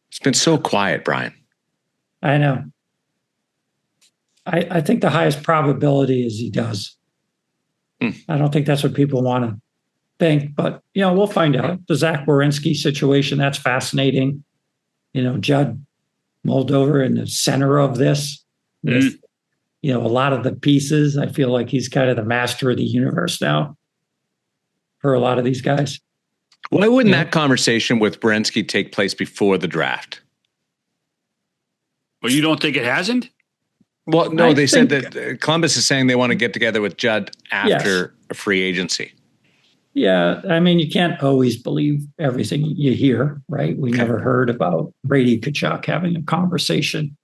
It's been so quiet, Brian. I know. I think the highest probability is he does. I don't think that's what people want to think, but we'll find out. The Zach Werenski situation, that's fascinating. Judd Moldover in the center of this with a lot of the pieces. I feel like he's kind of the master of the universe now for a lot of these guys. Why wouldn't that conversation with Werenski take place before the draft? Well, you don't think it hasn't? Well, no, they said that Columbus is saying they want to get together with Judd after a free agency. Yeah, I mean, you can't always believe everything you hear, right? We never heard about Brady Tkachuk having a conversation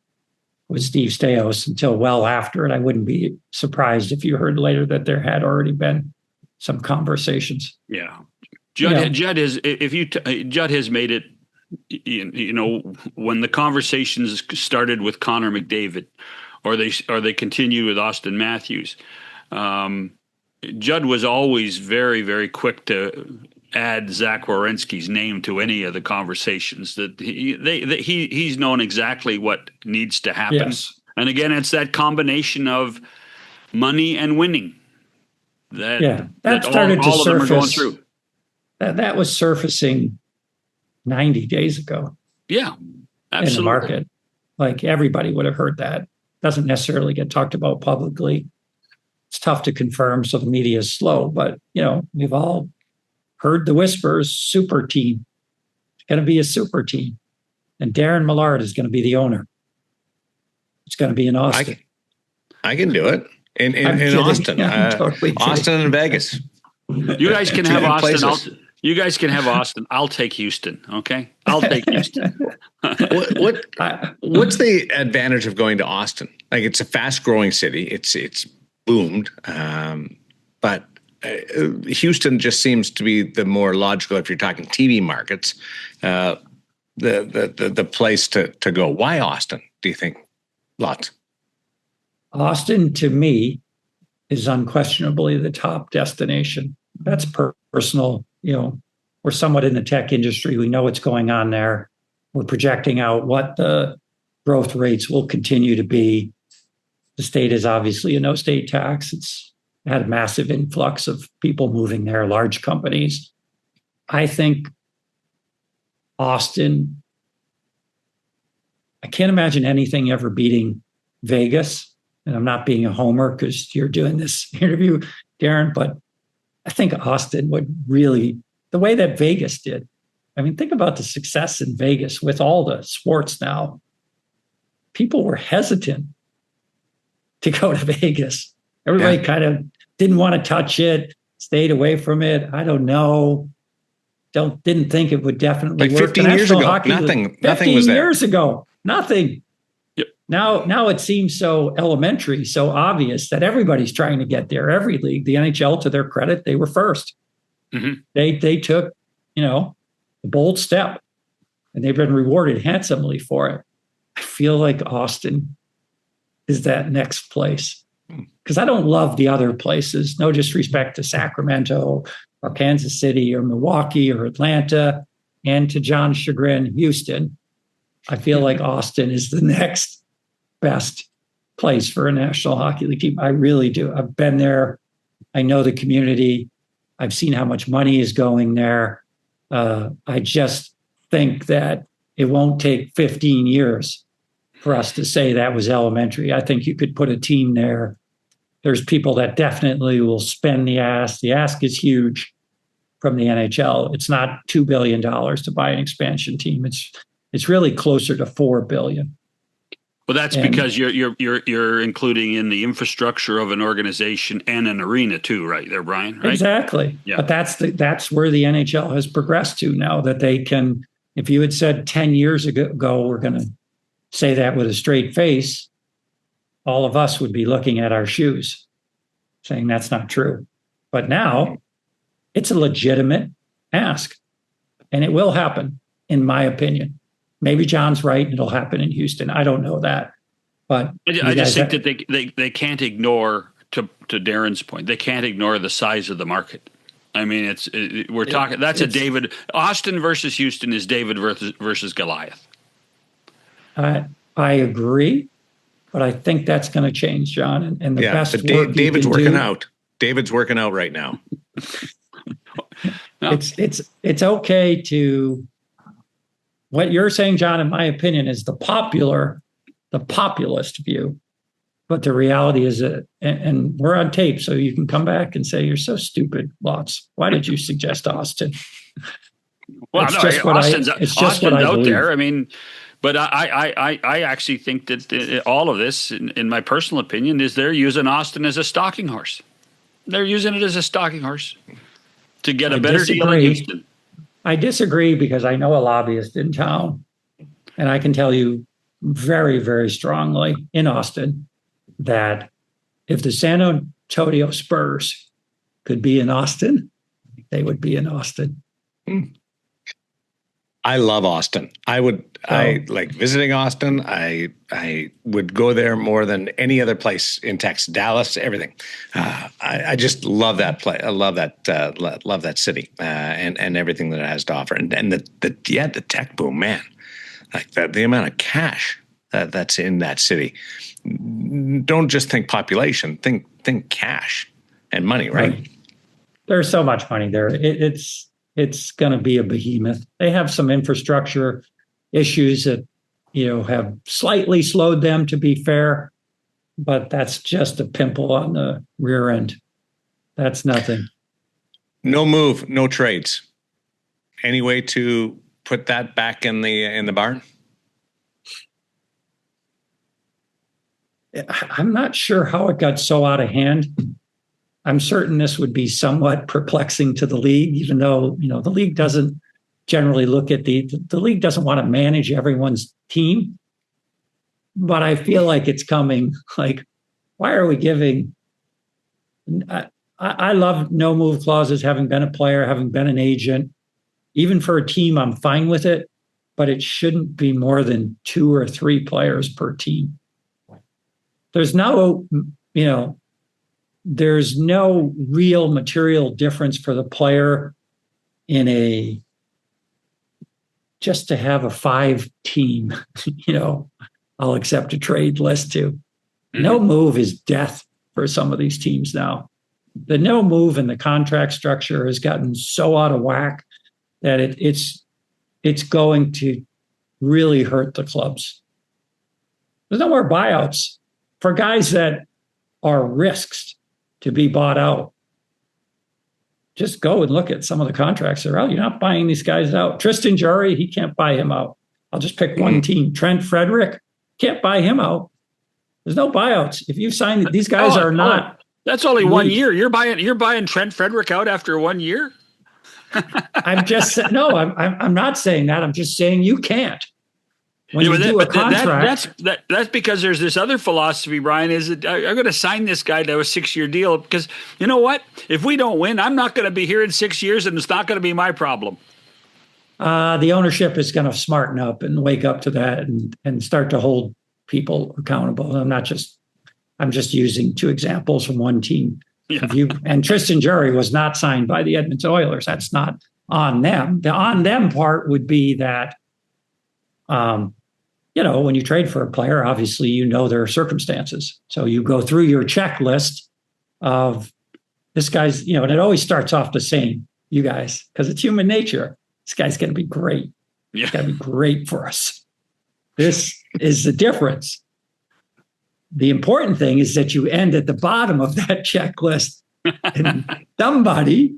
with Steve Stais until well after it. I wouldn't be surprised if you heard later that there had already been some conversations. Yeah, Judd has made it. When the conversations started with Connor McDavid, or they continue with Austin Matthews. Judd was always very, very quick to add Zach Werenski's name to any of the conversations. That he's known exactly what needs to happen. Yes. And again, it's that combination of money and winning that started to all of them are going through. That was surfacing 90 days ago. Yeah, absolutely. In the market, like everybody would have heard that. Doesn't necessarily get talked about publicly. It's tough to confirm, so the media is slow. But, we've all heard the whispers, super team. It's going to be a super team. And Daren Millard is going to be the owner. It's going to be in Austin. I can do it. In Austin. Totally Austin and Vegas. You guys can have Austin. You guys can have Austin. I'll take Houston, okay? I'll take Houston. What's the advantage of going to Austin? Like, it's a fast-growing city. It's boomed, but Houston just seems to be the more logical, if you're talking TV markets, the place to go. Why Austin, do you think? Lots. Austin, to me, is unquestionably the top destination. That's personal. We're somewhat in the tech industry. We know what's going on there. We're projecting out what the growth rates will continue to be. The state is obviously a no state tax. It's had a massive influx of people moving there, large companies. I think Austin, I can't imagine anything ever beating Vegas. And I'm not being a homer because you're doing this interview, Daren, but I think Austin would really, the way that Vegas did. I mean, think about the success in Vegas with all the sports now. People were hesitant to go to Vegas. Everybody kind of didn't want to touch it, stayed away from it. I don't know. Didn't think it would definitely like work. 15 years ago, nothing was there. 15 years ago, nothing. Yep. Now it seems so elementary, so obvious that everybody's trying to get there. Every league, the NHL, to their credit, they were first. Mm-hmm. They took, a bold step, and they've been rewarded handsomely for it. I feel like Austin is that next place, because I don't love the other places. No disrespect to Sacramento or Kansas City or Milwaukee or Atlanta, and to John's chagrin, Houston. I feel like Austin is the next best place for a National Hockey League team. I really do. I've been there. I know the community. I've seen how much money is going there. I just think that it won't take 15 years for us to say that was elementary. I think you could put a team there. There's people that definitely will spend the ask. The ask is huge from the NHL. It's not $2 billion to buy an expansion team. It's really closer to $4 billion. Well, that's because you're including in the infrastructure of an organization and an arena too, right there, Brian? Right? Exactly. Yeah. But that's where the NHL has progressed to now, that they can. If you had said 10 years ago, we're going to say that with a straight face, all of us would be looking at our shoes, saying that's not true. But now it's a legitimate ask, and it will happen, in my opinion. Maybe John's right, and it'll happen in Houston. I don't know that. But I just think that they can't ignore, to Daren's point, they can't ignore the size of the market. I mean, Austin versus Houston is David versus Goliath. I agree, but I think that's going to change, John. And the best work David's working out. David's working out right now. No. It's okay to. What you're saying, John, in my opinion, is the populist view. But the reality is that, and we're on tape, so you can come back and say, you're so stupid, Lots. Why did you suggest Austin? Well, Austin's out there. I mean, but I actually think that all of this, in my personal opinion, is they're using Austin as a stalking horse. They're using it as a stalking horse to get a better deal in Houston. I disagree, because I know a lobbyist in town, and I can tell you very, very strongly in Austin that if the San Antonio Spurs could be in Austin, they would be in Austin. I love Austin. I like visiting Austin. I would go there more than any other place in Texas, Dallas, everything. I just love that place. I love that city and everything that it has to offer. And the tech boom, man, like the amount of cash that's in that city. Don't just think population. Think cash and money, right? There's so much money there. It's going to be a behemoth. They have some infrastructure issues that, have slightly slowed them, to be fair, but that's just a pimple on the rear end. That's nothing. No move, no trades. Any way to put that back in the barn? I'm not sure how it got so out of hand. I'm certain this would be somewhat perplexing to the league, even though, the league doesn't generally look at the league doesn't want to manage everyone's team. But I feel like it's coming. Like, why are we giving? I love no move clauses, having been a player, having been an agent. Even for a team, I'm fine with it, but it shouldn't be more than 2 or 3 players per team. There's no real material difference for the player just to have a 5 team, I'll accept a trade list to. No move is death for some of these teams now. The no move and the contract structure has gotten so out of whack that it's going to really hurt the clubs. There's no more buyouts for guys that are risks to be bought out. Just go and look at some of the contracts that are out. You're not buying these guys out. Tristan Jarry, he can't buy him out. I'll just pick one team. Trent Frederick, can't buy him out. There's no buyouts. If you sign, these guys are not. That's only 1 year. You're buying Trent Frederick out after 1 year. I'm not saying that. I'm just saying you can't. When you do a contract, that's because there's this other philosophy, Brian, is that I'm going to sign this guy to a 6-year deal because you know what? If we don't win, I'm not going to be here in 6 years, and it's not going to be my problem. The ownership is going to smarten up and wake up to that and start to hold people accountable. I'm just using two examples from one team. Yeah. And Tristan Jarry was not signed by the Edmonton Oilers. That's not on them. The on them part would be that, when you trade for a player, obviously you know their circumstances. So you go through your checklist of this guy's, and it always starts off the same, you guys, because it's human nature. This guy's going to be great. Yeah. He's going to be great for us. This is the difference. The important thing is that you end at the bottom of that checklist. And somebody,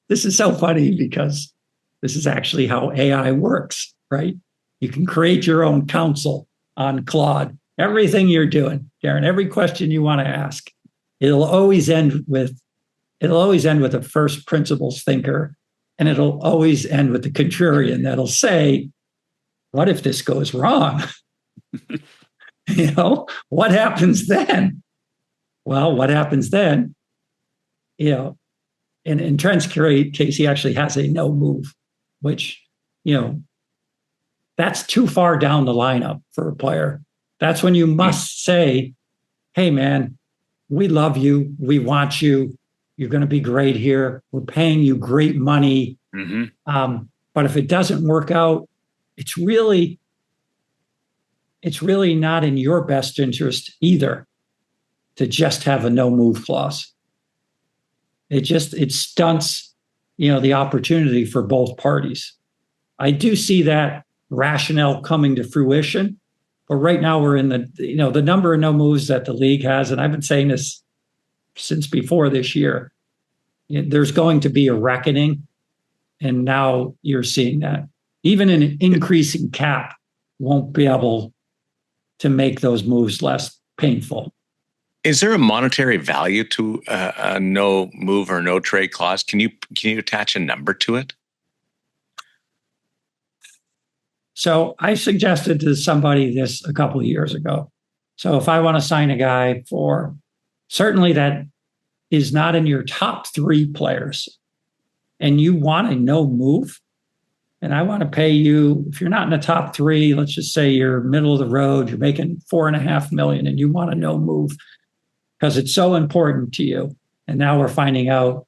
this is so funny because this is actually how AI works, right? You can create your own counsel on Claude. Everything you're doing, Daren, every question you want to ask, it'll always end with a first principles thinker, and it'll always end with the contrarian that'll say, what if this goes wrong? What happens then? Well, what happens then? In Trent's case, he actually has a no move, which, that's too far down the lineup for a player. That's when you must say, hey, man, we love you. We want you. You're going to be great here. We're paying you great money. Mm-hmm. But if it doesn't work out, it's really not in your best interest either to just have a no move clause. It stunts, the opportunity for both parties. I do see that rationale coming to fruition, but right now we're in the number of no moves that the league has, and I've been saying this since before this year. There's going to be a reckoning, and now you're seeing that. Even an increasing cap won't be able to make those moves less painful. Is there a monetary value to a no move or no trade clause? Can you attach a number to it? So I suggested to somebody this a couple of years ago. So if I want to sign a guy for certainly that is not in your top 3 players, and you want a no move, and I want to pay you, if you're not in the top 3, let's just say you're middle of the road, you're making $4.5 million, and you want a no move because it's so important to you. And now we're finding out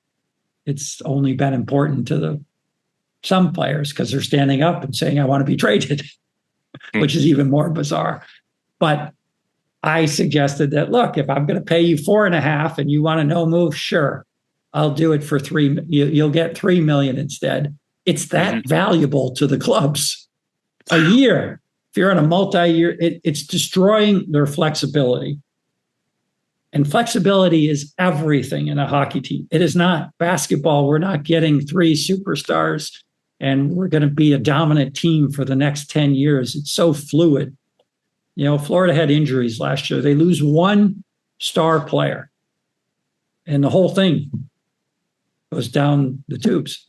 it's only been important to some players because they're standing up and saying, I want to be traded, which is even more bizarre. But I suggested that, look, if I'm going to pay you 4.5 and you want a no move, sure, I'll do it for 3. You'll get $3 million instead. It's that valuable to the clubs. A year, if you're on a multi-year, it's destroying their flexibility. And flexibility is everything in a hockey team. It is not basketball. We're not getting 3 superstars and we're going to be a dominant team for the next 10 years. It's so fluid. Florida had injuries last year. They lose 1 star player and the whole thing goes down the tubes.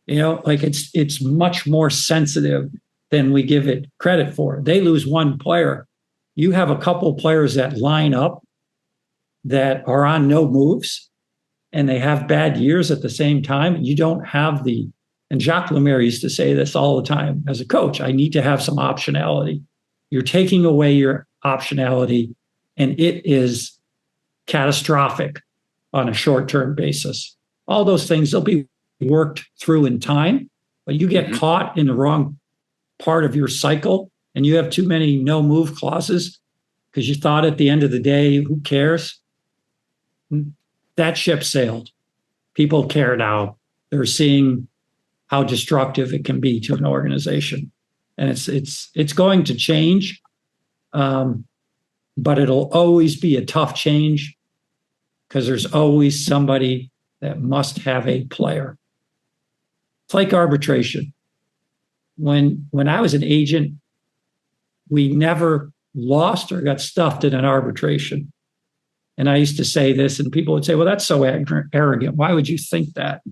It's much more sensitive than we give it credit for. They lose 1 player. You have a couple players that line up that are on no moves and they have bad years at the same time. You don't have and Jacques Lemaire used to say this all the time as a coach, I need to have some optionality. You're taking away your optionality and it is catastrophic on a short-term basis. All those things, they'll be worked through in time, but you get caught in the wrong part of your cycle and you have too many no move clauses, because you thought at the end of the day, who cares? That ship sailed. People care now. They're seeing how destructive it can be to an organization. And it's going to change, but it'll always be a tough change because there's always somebody that must have a player. It's like arbitration. When I was an agent, we never lost or got stuffed in an arbitration. And I used to say this, and people would say, well, that's so arrogant. Why would you think that?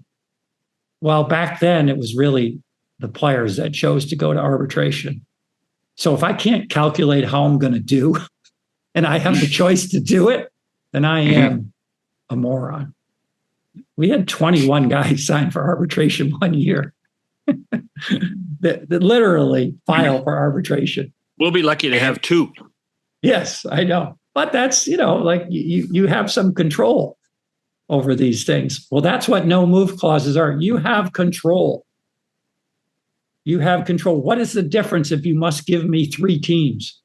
Well, back then, it was really the players that chose to go to arbitration. So if I can't calculate how I'm going to do, and I have the choice to do it, then I am a moron. We had 21 guys sign for arbitration one year that literally file for arbitration. We'll be lucky to have 2. Yes, I know. But that's, like you have some control over these things. Well, that's what no move clauses are. You have control. You have control. What is the difference if you must give me 3 teams?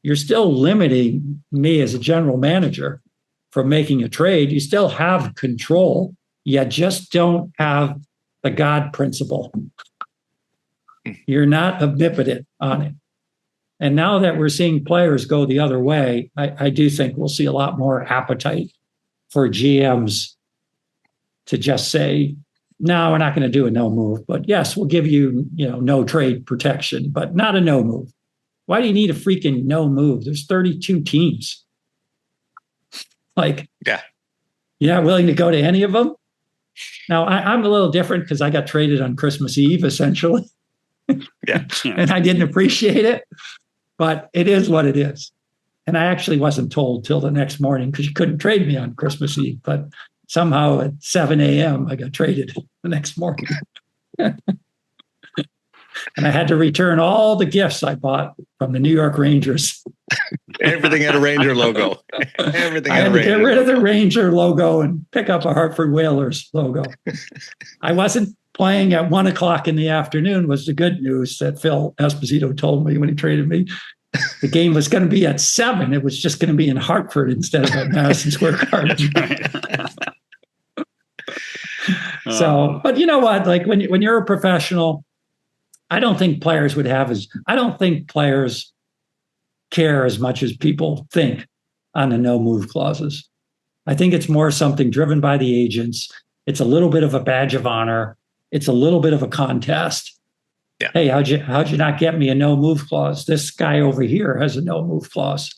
You're still limiting me as a general manager from making a trade. You still have control. You just don't have the God principle. You're not omnipotent on it. And now that we're seeing players go the other way, I do think we'll see a lot more appetite for GMs to just say, no, we're not going to do a no move. But yes, we'll give you, no trade protection, but not a no move. Why do you need a freaking no move? There's 32 teams. You're not willing to go to any of them? Now, I'm a little different because I got traded on Christmas Eve, essentially. Yeah. And I didn't appreciate it. But it is what it is. And I actually wasn't told till the next morning because you couldn't trade me on Christmas Eve. But somehow at 7 a.m., I got traded the next morning. And I had to return all the gifts I bought from the New York Rangers. Everything had a Ranger logo. Everything I had had a to get Ranger rid of logo. the Ranger logo and pick up a Hartford Whalers logo. I wasn't playing at 1:00 in the afternoon was the good news that Phil Esposito told me when he traded me. The game was going to be at 7. It was just going to be in Hartford instead of at Madison Square Garden. So, but you know what? Like when you're a professional, I don't think players care as much as people think on the no move clauses. I think it's more something driven by the agents. It's a little bit of a badge of honor. It's a little bit of a contest. Yeah. Hey, how'd you not get me a no move clause? This guy over here has a no move clause,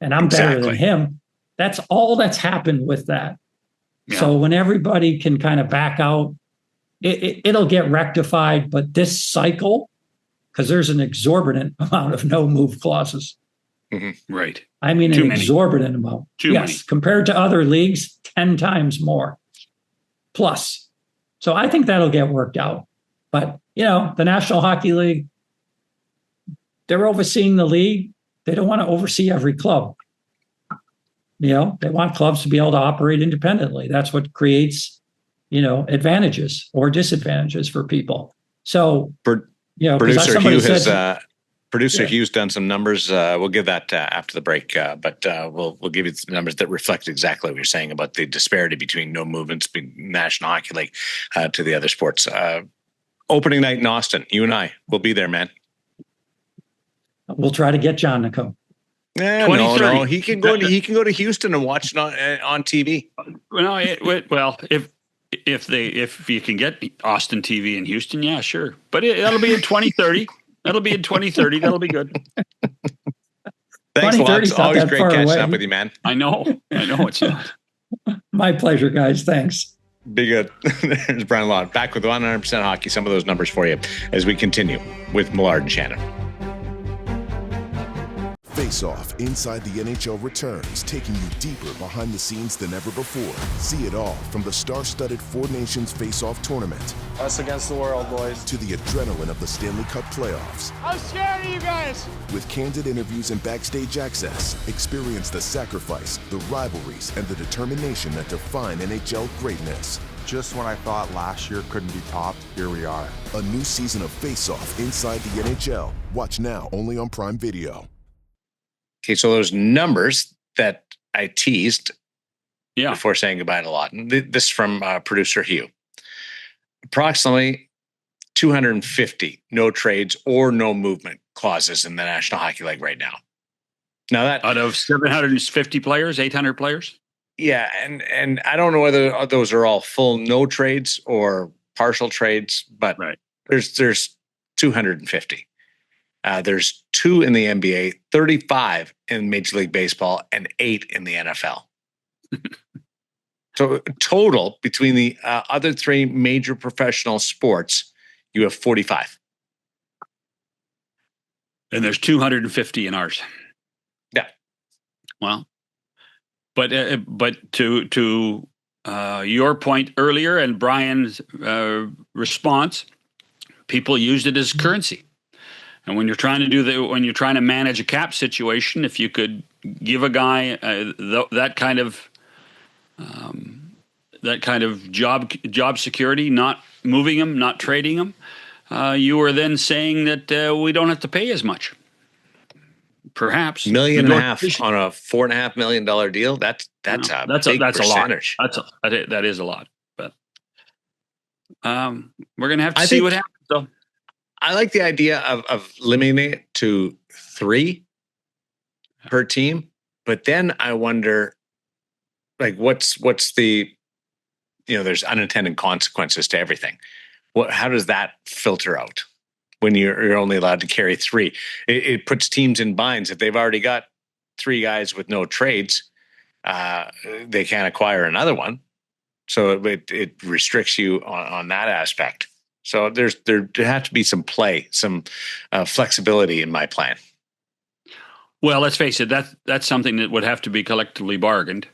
and I'm better than him. That's all that's happened with that. Yeah. So when everybody can kind of back out, it'll get rectified. But this cycle, because there's an exorbitant amount of no move clauses. Mm-hmm. Right. I mean, an exorbitant amount. Too many. Compared to other leagues, 10 times more plus. So I think that'll get worked out. But, the National Hockey League, they're overseeing the league. They don't want to oversee every club. They want clubs to be able to operate independently. That's what creates, advantages or disadvantages for people. So, Producer Hugh's done some numbers. We'll give that after the break, but we'll give you the numbers that reflect exactly what you're saying about the disparity between no movements between National Hockey League to the other sports. Opening night in Austin, you and I will be there, man. We'll try to get John to come. No, he can go to Houston and watch it on TV. Well, if you can get Austin TV in Houston, yeah, sure. But that'll be in 2030. That'll be in 2030. That'll be good. Thanks a lot. It's always great catching up with you, man. I know it's not. My pleasure, guys. Thanks. Be good. There's Brian Lawton back with 100% Hockey. Some of those numbers for you as we continue with Millard and Shannon. Face-Off Inside the NHL returns, taking you deeper behind the scenes than ever before. See it all from the star-studded Four Nations Face-Off tournament. Us against the world, boys. To the adrenaline of the Stanley Cup playoffs. I'm scared of you guys. With candid interviews and backstage access, experience the sacrifice, the rivalries, and the determination that define NHL greatness. Just when I thought last year couldn't be topped, here we are. A new season of Face-Off Inside the NHL. Watch now only on Prime Video. Okay, so those numbers that I teased Yeah. before saying goodbye to Lawton, this is from producer Hugh. Approximately 250 no trades or no movement clauses in the National Hockey League right now. Now that Out of 750 players, 800 players? yeah, and I don't know whether those are all full no trades or partial trades, but Right. there's 250. There's 2 in the NBA, 35 in Major League Baseball, and 8 in the NFL. So total between the other 3 major professional sports, you have 45. And there's 250 in ours. Yeah. Well, but to your point earlier and Brian's response, people used it as currency. And when you're trying to manage a cap situation, if you could give a guy that kind of job security, not moving him, not trading him, you were then saying that we don't have to pay as much. Perhaps $1.5 million on a $4.5 million deal. That's a big percentage. A lot. That is a lot. But we're gonna have to see what happens, though. I like the idea of limiting it to 3 per team, but then I wonder, like, what's the, there's unintended consequences to everything. How does that filter out when you're only allowed to carry 3? It puts teams in binds. If they've already got 3 guys with no trades, they can't acquire another one. So it restricts you on that aspect. So there has to be some play, some flexibility in my plan. Well, let's face it, that's something that would have to be collectively bargained.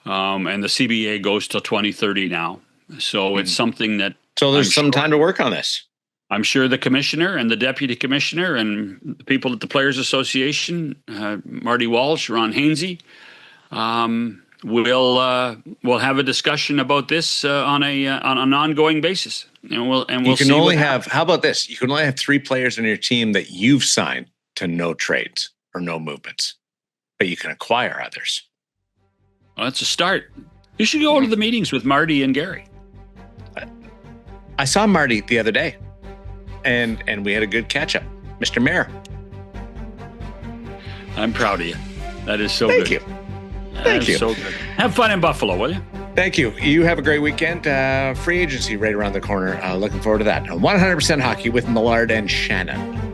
And the CBA goes till 2030 now. So it's something that... So there's some time to work on this. I'm sure the commissioner and the deputy commissioner and the people at the Players Association, Marty Walsh, Ron Hainsey, we'll have a discussion about this on an ongoing basis, and we'll you can see only have. How about this? You can only have 3 players on your team that you've signed to no trades or no movements, but you can acquire others. Well, that's a start. You should go to the meetings with Marty and Gary. I saw Marty the other day, and we had a good catch up, Mr. Mayor. I'm proud of you. That is so good. Thank you. Thank you. So good. Have fun in Buffalo, will you? Thank you. You have a great weekend. Free agency right around the corner. Looking forward to that. 100% Hockey with Millard and Shannon.